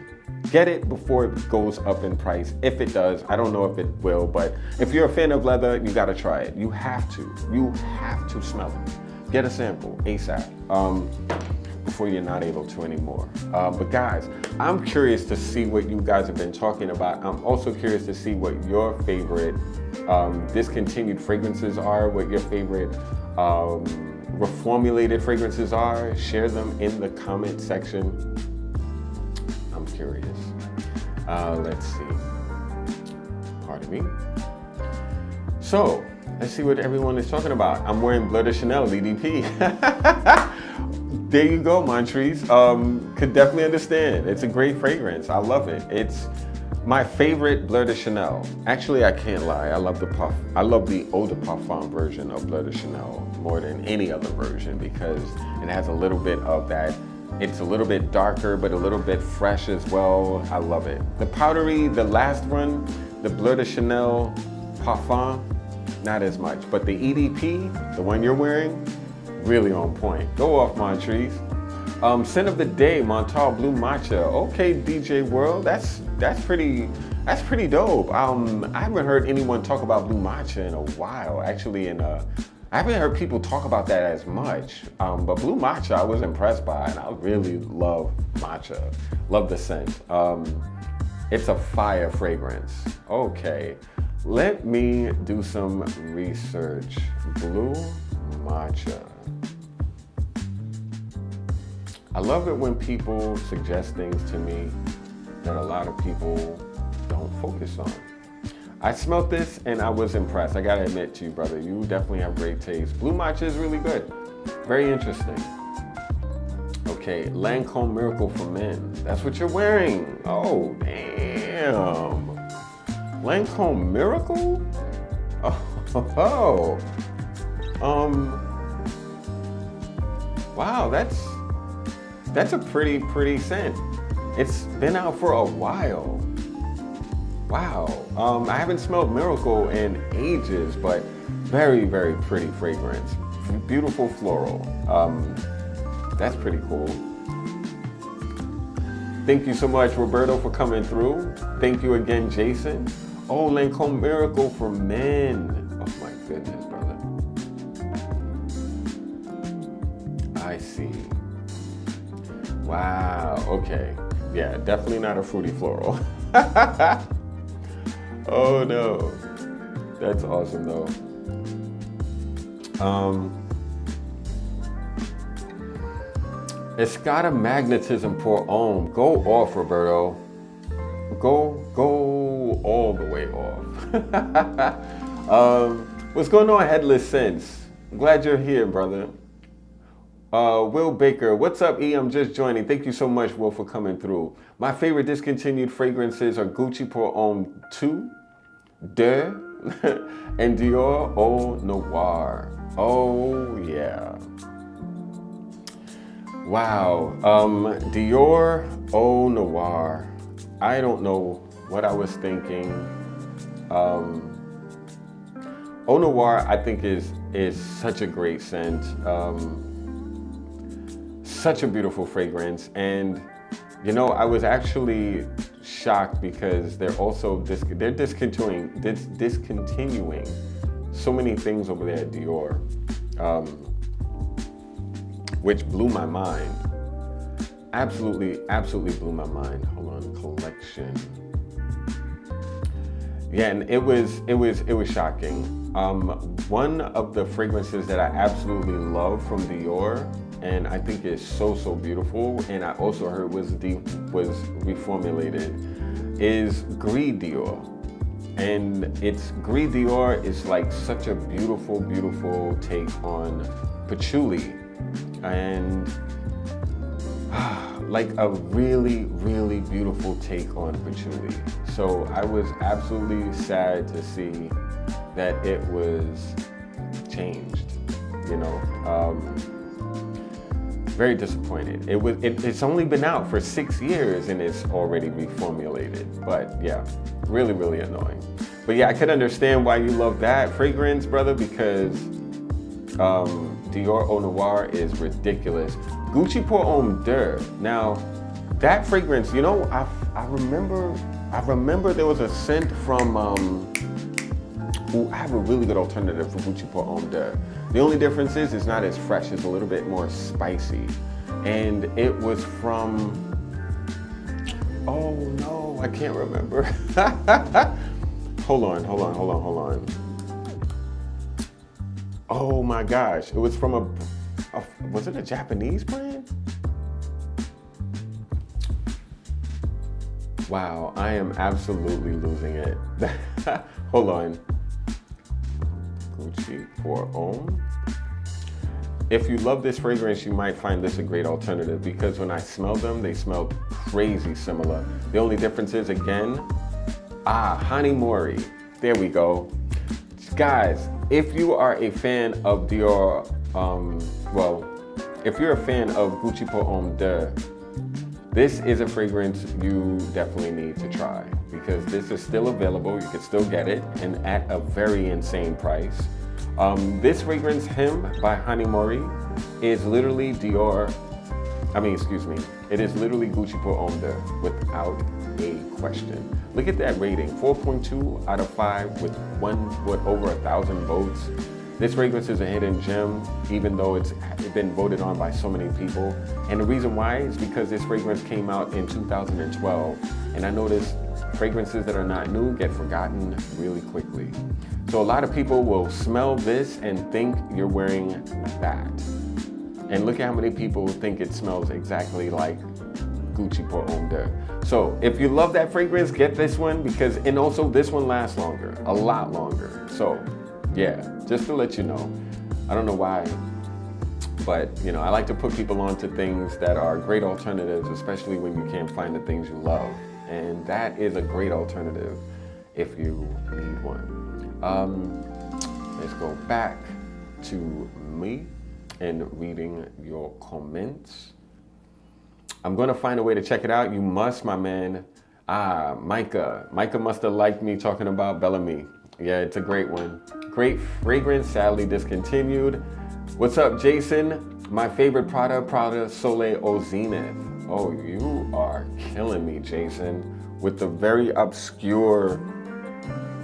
Get it before it goes up in price. If it does, I don't know if it will, but if you're a fan of leather, you gotta try it. You have to smell it. Get a sample ASAP before you're not able to anymore. But guys, I'm curious to see what you guys have been talking about. I'm also curious to see what your favorite discontinued fragrances are, what your favorite reformulated fragrances are. Share them in the comment section. I'm curious. Let's see. Pardon me. So, let's see what everyone is talking about. I'm wearing Bleu de Chanel EDP. There you go, Montrese. Could definitely understand. It's a great fragrance. I love it. It's my favorite Bleu de Chanel. Actually, I can't lie. I love the eau de parfum version of Bleu de Chanel more than any other version because it has a little bit of that. It's a little bit darker, but a little bit fresh as well. I love it. The powdery, the last one, the Bleu de Chanel Parfum, not as much. But the EDP, the one you're wearing, really on point. Go off, Montrese. Scent of the day, Montal Blue Matcha. Okay, DJ World, that's pretty dope. I haven't heard anyone talk about Blue Matcha in a while. Actually, I haven't heard people talk about that as much. But Blue Matcha, I was impressed by, and I really love matcha. Love the scent. It's a fire fragrance. Okay, let me do some research. Blue Matcha. I love it when people suggest things to me that a lot of people don't focus on. I smelled this and I was impressed. I gotta admit to you, brother, you definitely have great taste. Blue Matcha is really good. Very interesting. Okay, Lancome Miracle for Men. That's what you're wearing. Oh, damn. Lancome Miracle? Oh. Wow, that's a pretty scent. It's been out for a while. Wow. I haven't smelled Miracle in ages, but very pretty fragrance. Beautiful floral. That's pretty cool. Thank you so much, Roberto, for coming through. Thank you again, Jason. Oh, Lancome Miracle for Men. Oh my goodness, brother. I see. Wow, okay. Yeah, definitely not a fruity floral. Oh no. That's awesome though. It's got a magnetism pour homme. Go off, Roberto. Go all the way off. What's going on, Headless Sense? I'm glad you're here, brother. Will Baker, what's up, E? I'm just joining. Thank you so much, Will, for coming through. My favorite discontinued fragrances are Gucci Pour Homme 2, De, and Dior Eau Noir. Oh, yeah. Wow. Dior Eau Noir. I don't know what I was thinking. Eau Noir, I think, is such a great scent. Such a beautiful fragrance, and you know, I was actually shocked because they're discontinuing so many things over there at Dior, which blew my mind. Absolutely blew my mind. Hold on, collection. Yeah, and it was shocking. One of the fragrances that I absolutely love from Dior, and I think is so beautiful, and I also heard was reformulated, is Gris Dior. And it's Gris Dior is like such a beautiful take on patchouli, and like a really beautiful take on patchouli. So I was absolutely sad to see that it was changed, you know. Very disappointed. It's only been out for 6 years and it's already reformulated. But yeah, really annoying. But yeah, I could understand why you love that fragrance, brother, because Dior Eau Noir is ridiculous. Gucci Pour Homme 2. Now, that fragrance, you know, I remember there was a scent from I have a really good alternative for Gucci Pour Homme 2. The only difference is it's not as fresh, it's a little bit more spicy. And it was from, oh no, I can't remember. hold on. Oh my gosh, it was from was it a Japanese brand? Wow, I am absolutely losing it. Hold on. Gucci pour Homme. If you love this fragrance, you might find this a great alternative because when I smelled them, they smelled crazy similar. The only difference is, again, Hanimori. There we go. Guys, if you are a fan of Dior, if you're a fan of Gucci pour Homme de, this is a fragrance you definitely need to try because this is still available. You can still get it and at a very insane price. This fragrance, Him by Hanimori, is literally it is literally Gucci pour Homme de without a question. Look at that rating, 4.2 out of 5 with over 1,000 votes. This fragrance is a hidden gem, even though it's been voted on by so many people. And the reason why is because this fragrance came out in 2012, and I noticed fragrances that are not new get forgotten really quickly. So a lot of people will smell this and think you're wearing that. And look at how many people think it smells exactly like Gucci pour Homme de. So if you love that fragrance, get this one and also this one lasts longer, a lot longer. So yeah, just to let you know. I don't know why, but I like to put people onto things that are great alternatives, especially when you can't find the things you love. And that is a great alternative if you need one. Let's go back to me and reading your comments. I'm gonna find a way to check it out. You must, my man. Micah. Micah must have liked me talking about Bellamy. Yeah, it's a great one. Great fragrance, sadly discontinued. What's up, Jason? My favorite Prada Soleil au Zenith. Oh, you are killing me, Jason, with the very obscure,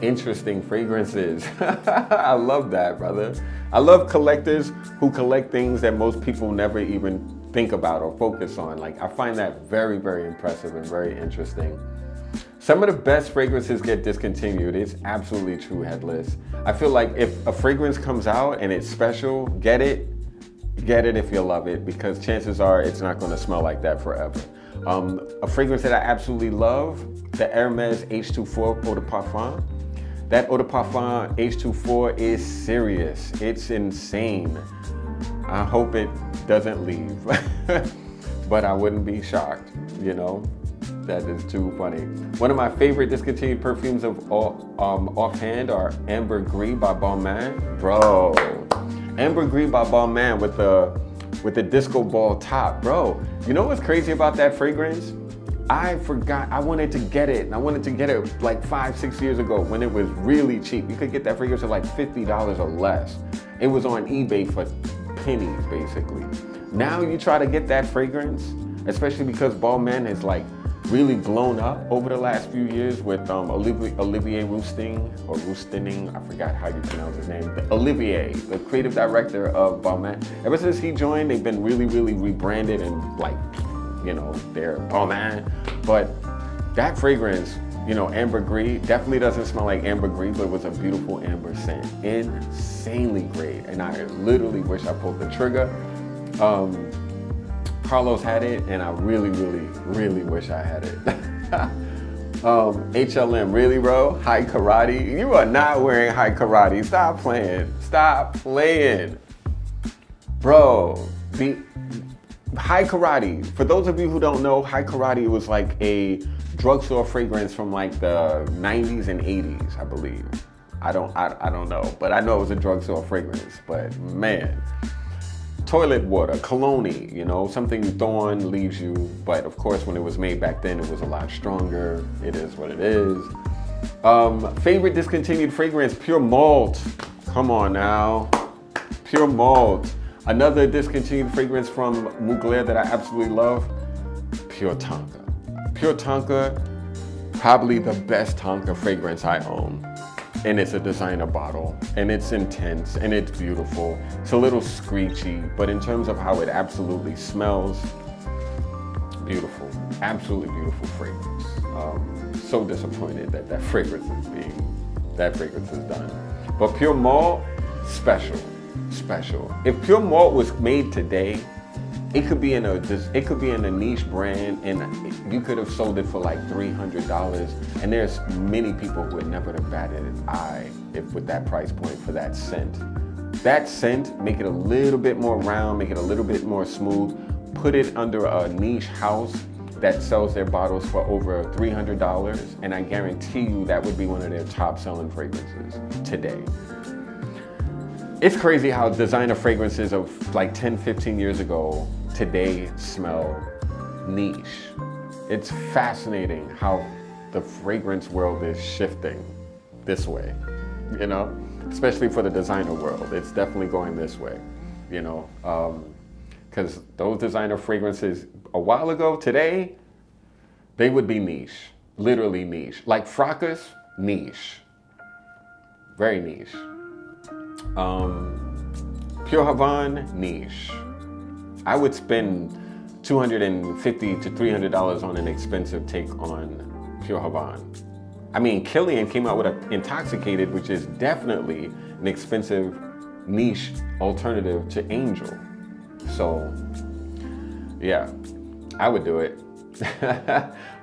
interesting fragrances. I love that, brother. I love collectors who collect things that most people never even think about or focus on. Like, I find that very, very impressive and very interesting. Some of the best fragrances get discontinued. It's absolutely true, Headless. I feel like if a fragrance comes out and it's special, get it if you love it, because chances are it's not gonna smell like that forever. A fragrance that I absolutely love, the Hermes H24 Eau de Parfum. That Eau de Parfum H24 is serious. It's insane. I hope it doesn't leave, but I wouldn't be shocked, That is too funny. One of my favorite discontinued perfumes of offhand are Amber Gris by Balmain. Bro, Amber Gris by Balmain with the disco ball top. Bro, you know what's crazy about that fragrance? I forgot, I wanted to get it. I wanted to get it like 5-6 years ago when it was really cheap. You could get that fragrance for like $50 or less. It was on eBay for pennies, basically. Now you try to get that fragrance, especially because Balmain has like really blown up over the last few years with Olivier Rousteing, I forgot how you pronounce his name. Olivier, the creative director of Balmain. Ever since he joined, they've been really, really rebranded and they're Balmain. But that fragrance, Amber Gris, definitely doesn't smell like Amber Gris, but it was a beautiful amber scent. Insanely great. And I literally wish I pulled the trigger. Carlos had it, and I really, really, really wish I had it. HLM, really, bro? High Karate? You are not wearing High Karate. Stop playing. Stop playing. Bro, the High Karate, for those of you who don't know, High Karate was like a drugstore fragrance from like the 90s and 80s, I believe. I don't know, but I know it was a drugstore fragrance, but man. Toilet water, cologne, something you throw on leaves you, but of course when it was made back then it was a lot stronger. It is what it is. Favorite discontinued fragrance, Pure Malt. Come on now, Pure Malt. Another discontinued fragrance from Mugler that I absolutely love, Pure Tonka. Pure Tonka, probably the best Tonka fragrance I own. And it's a designer bottle, and it's intense, and it's beautiful. It's a little screechy, but in terms of how it absolutely smells, beautiful, absolutely beautiful fragrance. So disappointed that fragrance is being That fragrance is done. But Pure Malt, special. If Pure Malt was made today, it could be in a niche brand, and you could have sold it for like $300. And there's many people who would never have batted an eye with that price point for that scent. That scent, make it a little bit more round, make it a little bit more smooth, put it under a niche house that sells their bottles for over $300, and I guarantee you that would be one of their top selling fragrances today. It's crazy how designer fragrances of like 10, 15 years ago today smell niche. It's fascinating how the fragrance world is shifting this way, you know, especially for the designer world. It's definitely going this way, you know, because those designer fragrances a while ago, today, they would be niche, literally niche. Like Fracas, niche, very niche. Pure Havane, niche. I would spend $250 to $300 on an expensive take on Pure Havane. I mean, Killian came out with an Intoxicated, which is definitely an expensive niche alternative to Angel. So, yeah, I would do it.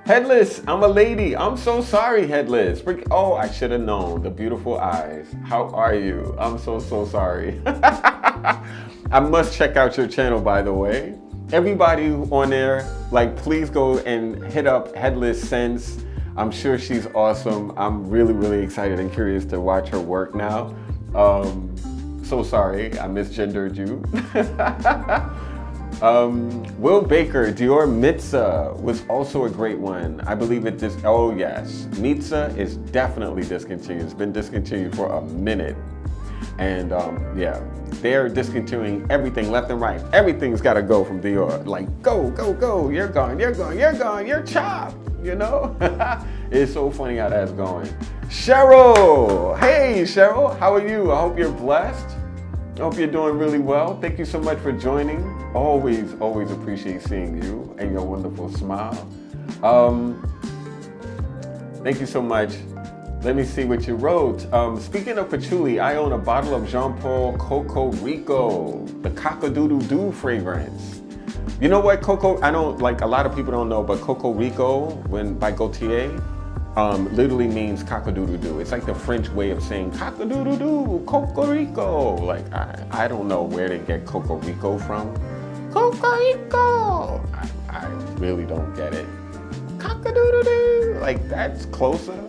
Headless, I'm a lady. I'm so sorry, Headless. Oh, I should have known. The beautiful eyes. How are you? I'm so sorry. I must check out your channel, by the way. Everybody on there, like, please go and hit up Headless Sense. I'm sure she's awesome. I'm really excited and curious to watch her work now. So sorry, I misgendered you. Will Baker, Dior Mitza was also a great one. I believe it just, oh yes. Mitza is definitely discontinued. It's been discontinued for a minute. And yeah, they're discontinuing everything left and right. Everything's gotta go from Dior. Like, go, you're gone, you're chopped, you know? It's so funny how that's going. Cheryl, hey Cheryl, how are you? I hope you're blessed. I hope you're doing really well. Thank you so much for joining. Always appreciate seeing you and your wonderful smile. Thank you so much. Let me see what you wrote. Speaking of patchouli, I own a bottle of Jean Paul Coco Rico, the Cock-a-doodle-doo fragrance. You know what, Coco, I don't, like, a lot of people don't know, but Coco Rico, by Gaultier, literally means cock-a-doodle-doo. It's like the French way of saying cock-a-doodle-doo, Cocorico. Like, I don't know where they get Cocorico from. Cocorico! I really don't get it. Cock-a-doodle-doo! Like, that's closer.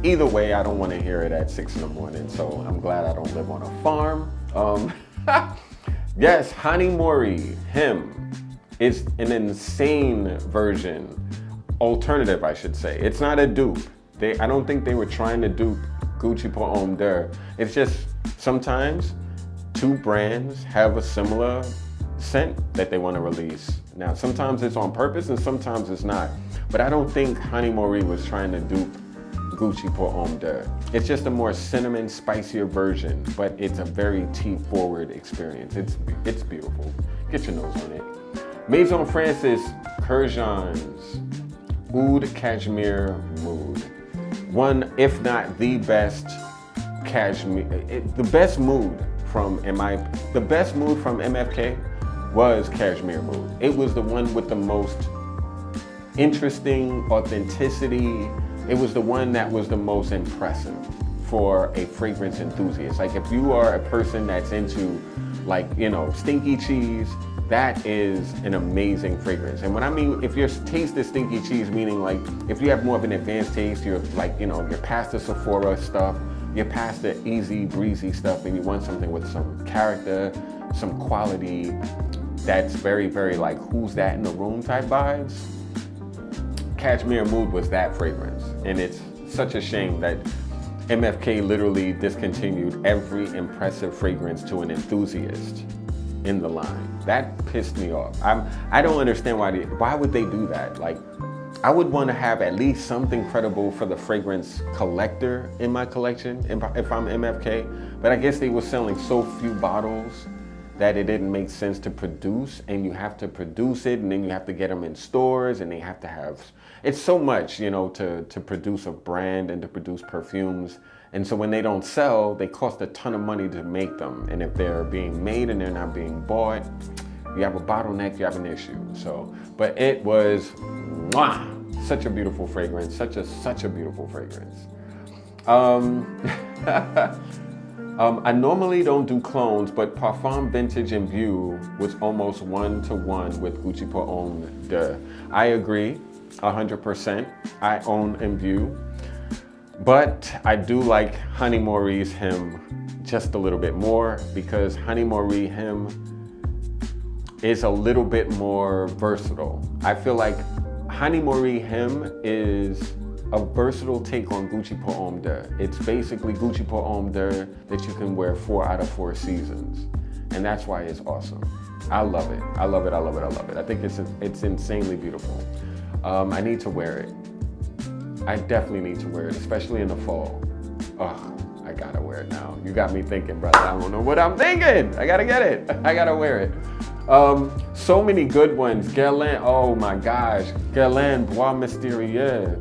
Either way, I don't want to hear it at 6 in the morning, so I'm glad I don't live on a farm. Yes, Hani Mori, him, is an insane version. Alternative, I should say. It's not a dupe. I don't think they were trying to dupe Gucci Pour Homme d'Or. It's just sometimes two brands have a similar scent that they want to release. Now, sometimes it's on purpose and sometimes it's not. But I don't think Hani Mori was trying to dupe Gucci Pour Homme d'Or. It's just a more cinnamon, spicier version, but it's a very tea-forward experience. It's beautiful. Get your nose on it. Maison Francis Kurjan's Oud Cashmere Mood. One, if not the best cashmere, the best mood from MFK was Cashmere Mood. It was the one with the most interesting authenticity. It was the one that was the most impressive for a fragrance enthusiast. Like, if you are a person that's into, like, you know, stinky cheese, that is an amazing fragrance. And when I mean, if your taste is stinky cheese, meaning like, if you have more of an advanced taste, you're like, you know, you're past the Sephora stuff, you're past the easy breezy stuff, and you want something with some character, some quality, that's very like, who's that in the room type vibes. Cashmere Mood was that fragrance. And it's such a shame that MFK literally discontinued every impressive fragrance to an enthusiast in the line. That pissed me off. I don't understand why would they do that? Like, I would want to have at least something credible for the fragrance collector in my collection if I'm MFK, but I guess they were selling so few bottles that it didn't make sense to produce, and you have to produce it, and then you have to get them in stores, and they have to have, it's so much, you know, to produce a brand and to produce perfumes And so when they don't sell, they cost a ton of money to make them. And if they're being made and they're not being bought, you have a bottleneck, you have an issue. So, but it was such a beautiful fragrance, such a beautiful fragrance. I normally don't do clones, but Parfum Vintage Imbue was almost 1-to-1 with Gucci Pour Homme de. I agree, 100%. I own Imbue, but I do like Honey Maurie's Him just a little bit more, because Honey Maurie Him is a little bit more versatile. I feel like Honey Maurie Him is a versatile take on Gucci Pour Homme de. It's basically Gucci Pour Homme de that you can wear 4 out of 4 seasons. And that's why it's awesome. I love it. I love it, I love it, I love it. I think it's insanely beautiful. I need to wear it. I definitely need to wear it, especially in the fall. Oh, I gotta wear it now. You got me thinking, brother. I don't know what I'm thinking. I gotta get it. I gotta wear it. So many good ones. Guerlain, oh my gosh. Guerlain Bois Mystérieux.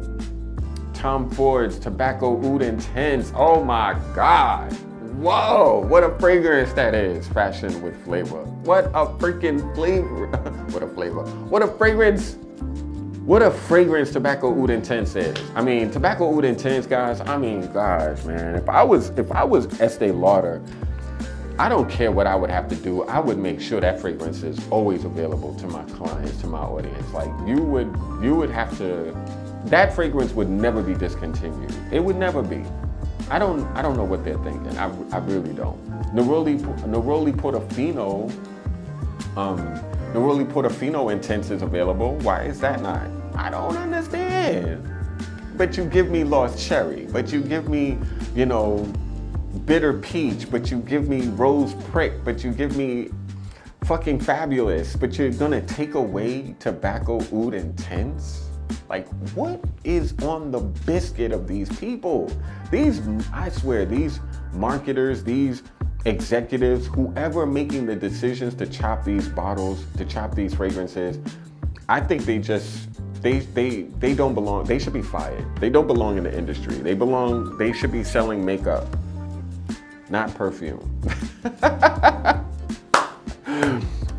Tom Ford's Tobacco Oud Intense. Oh my God. Whoa, what a fragrance that is. Fashion with flavor. What a freaking flavor. What a flavor. What a fragrance. What a fragrance Tobacco Oud Intense is. I mean, Tobacco Oud Intense, guys, I mean, gosh, man. If I was Estee Lauder, I don't care what I would have to do. I would make sure that fragrance is always available to my clients, to my audience. Like you would have to, that fragrance would never be discontinued. It would never be. I don't know what they're thinking. I really don't. Neroli Portofino, Neroli Portofino Intense is available. Why is that not? I don't understand. But you give me Lost Cherry, but you give me, you know, Bitter Peach, but you give me Rose Prick, but you give me fucking Fabulous, but you're gonna take away Tobacco Oud Intense? Like, what is on the biscuit of these people? I swear, these marketers, these executives, whoever making the decisions to chop these bottles, to chop these fragrances, I think they don't belong. They should be fired. They don't belong in the industry. They should be selling makeup, not perfume.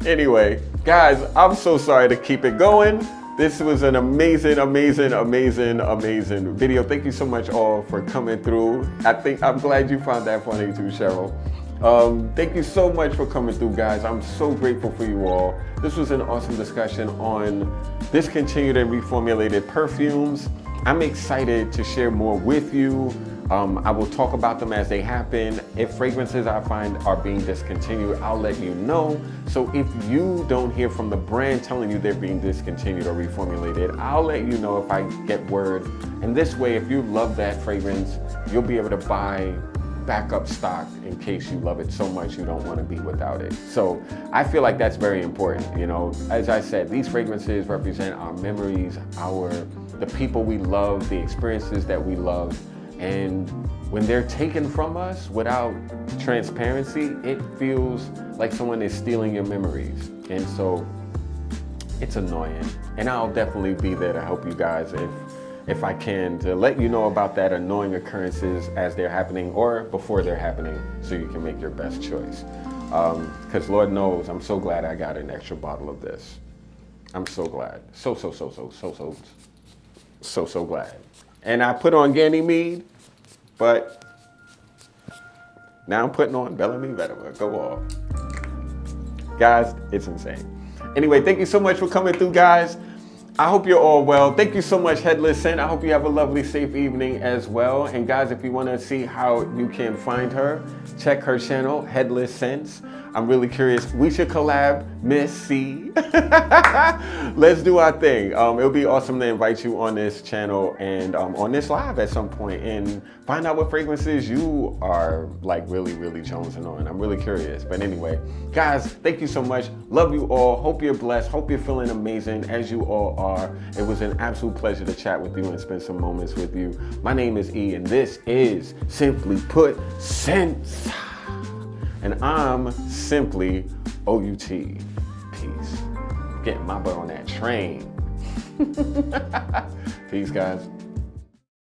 Anyway, guys, I'm so sorry to keep it going. This was an amazing, amazing, amazing, amazing video. Thank you so much all for coming through. I'm glad you found that funny too, Cheryl. Thank you so much for coming through, guys. I'm so grateful for you all. This was an awesome discussion on discontinued and reformulated perfumes. I'm excited to share more with you. I will talk about them as they happen. If fragrances I find are being discontinued, I'll let you know. So if you don't hear from the brand telling you they're being discontinued or reformulated, I'll let you know if I get word. And this way, if you love that fragrance, you'll be able to buy backup stock in case you love it so much you don't want to be without it. So I feel like that's very important. You know, as I said, these fragrances represent our memories, the people we love, the experiences that we love. And when they're taken from us without transparency, it feels like someone is stealing your memories. And so it's annoying. And I'll definitely be there to help you guys if I can, to let you know about that annoying occurrences as they're happening or before they're happening, so you can make your best choice. Because Lord knows, I'm so glad I got an extra bottle of this. I'm so glad. So glad. And I put on Ganymede, but now I'm putting on Bellamy Vetiver. Go off. Guys, it's insane. Anyway, thank you so much for coming through, guys. I hope you're all well. Thank you so much, Headless Scent. I hope you have a lovely, safe evening as well. And guys, if you want to see how you can find her, check her channel, Headless Scents. I'm really curious. We should collab, Miss C. Let's do our thing. It'll be awesome to invite you on this channel and on this live at some point and find out what fragrances you are like really jonesing on. I'm really curious. But anyway, guys, thank you so much. Love you all. Hope you're blessed. Hope you're feeling amazing as you all are. It was an absolute pleasure to chat with you and spend some moments with you. My name is E, and this is Simply Put Sense. And I'm simply OUT. Peace. Getting my butt on that train. Peace, guys.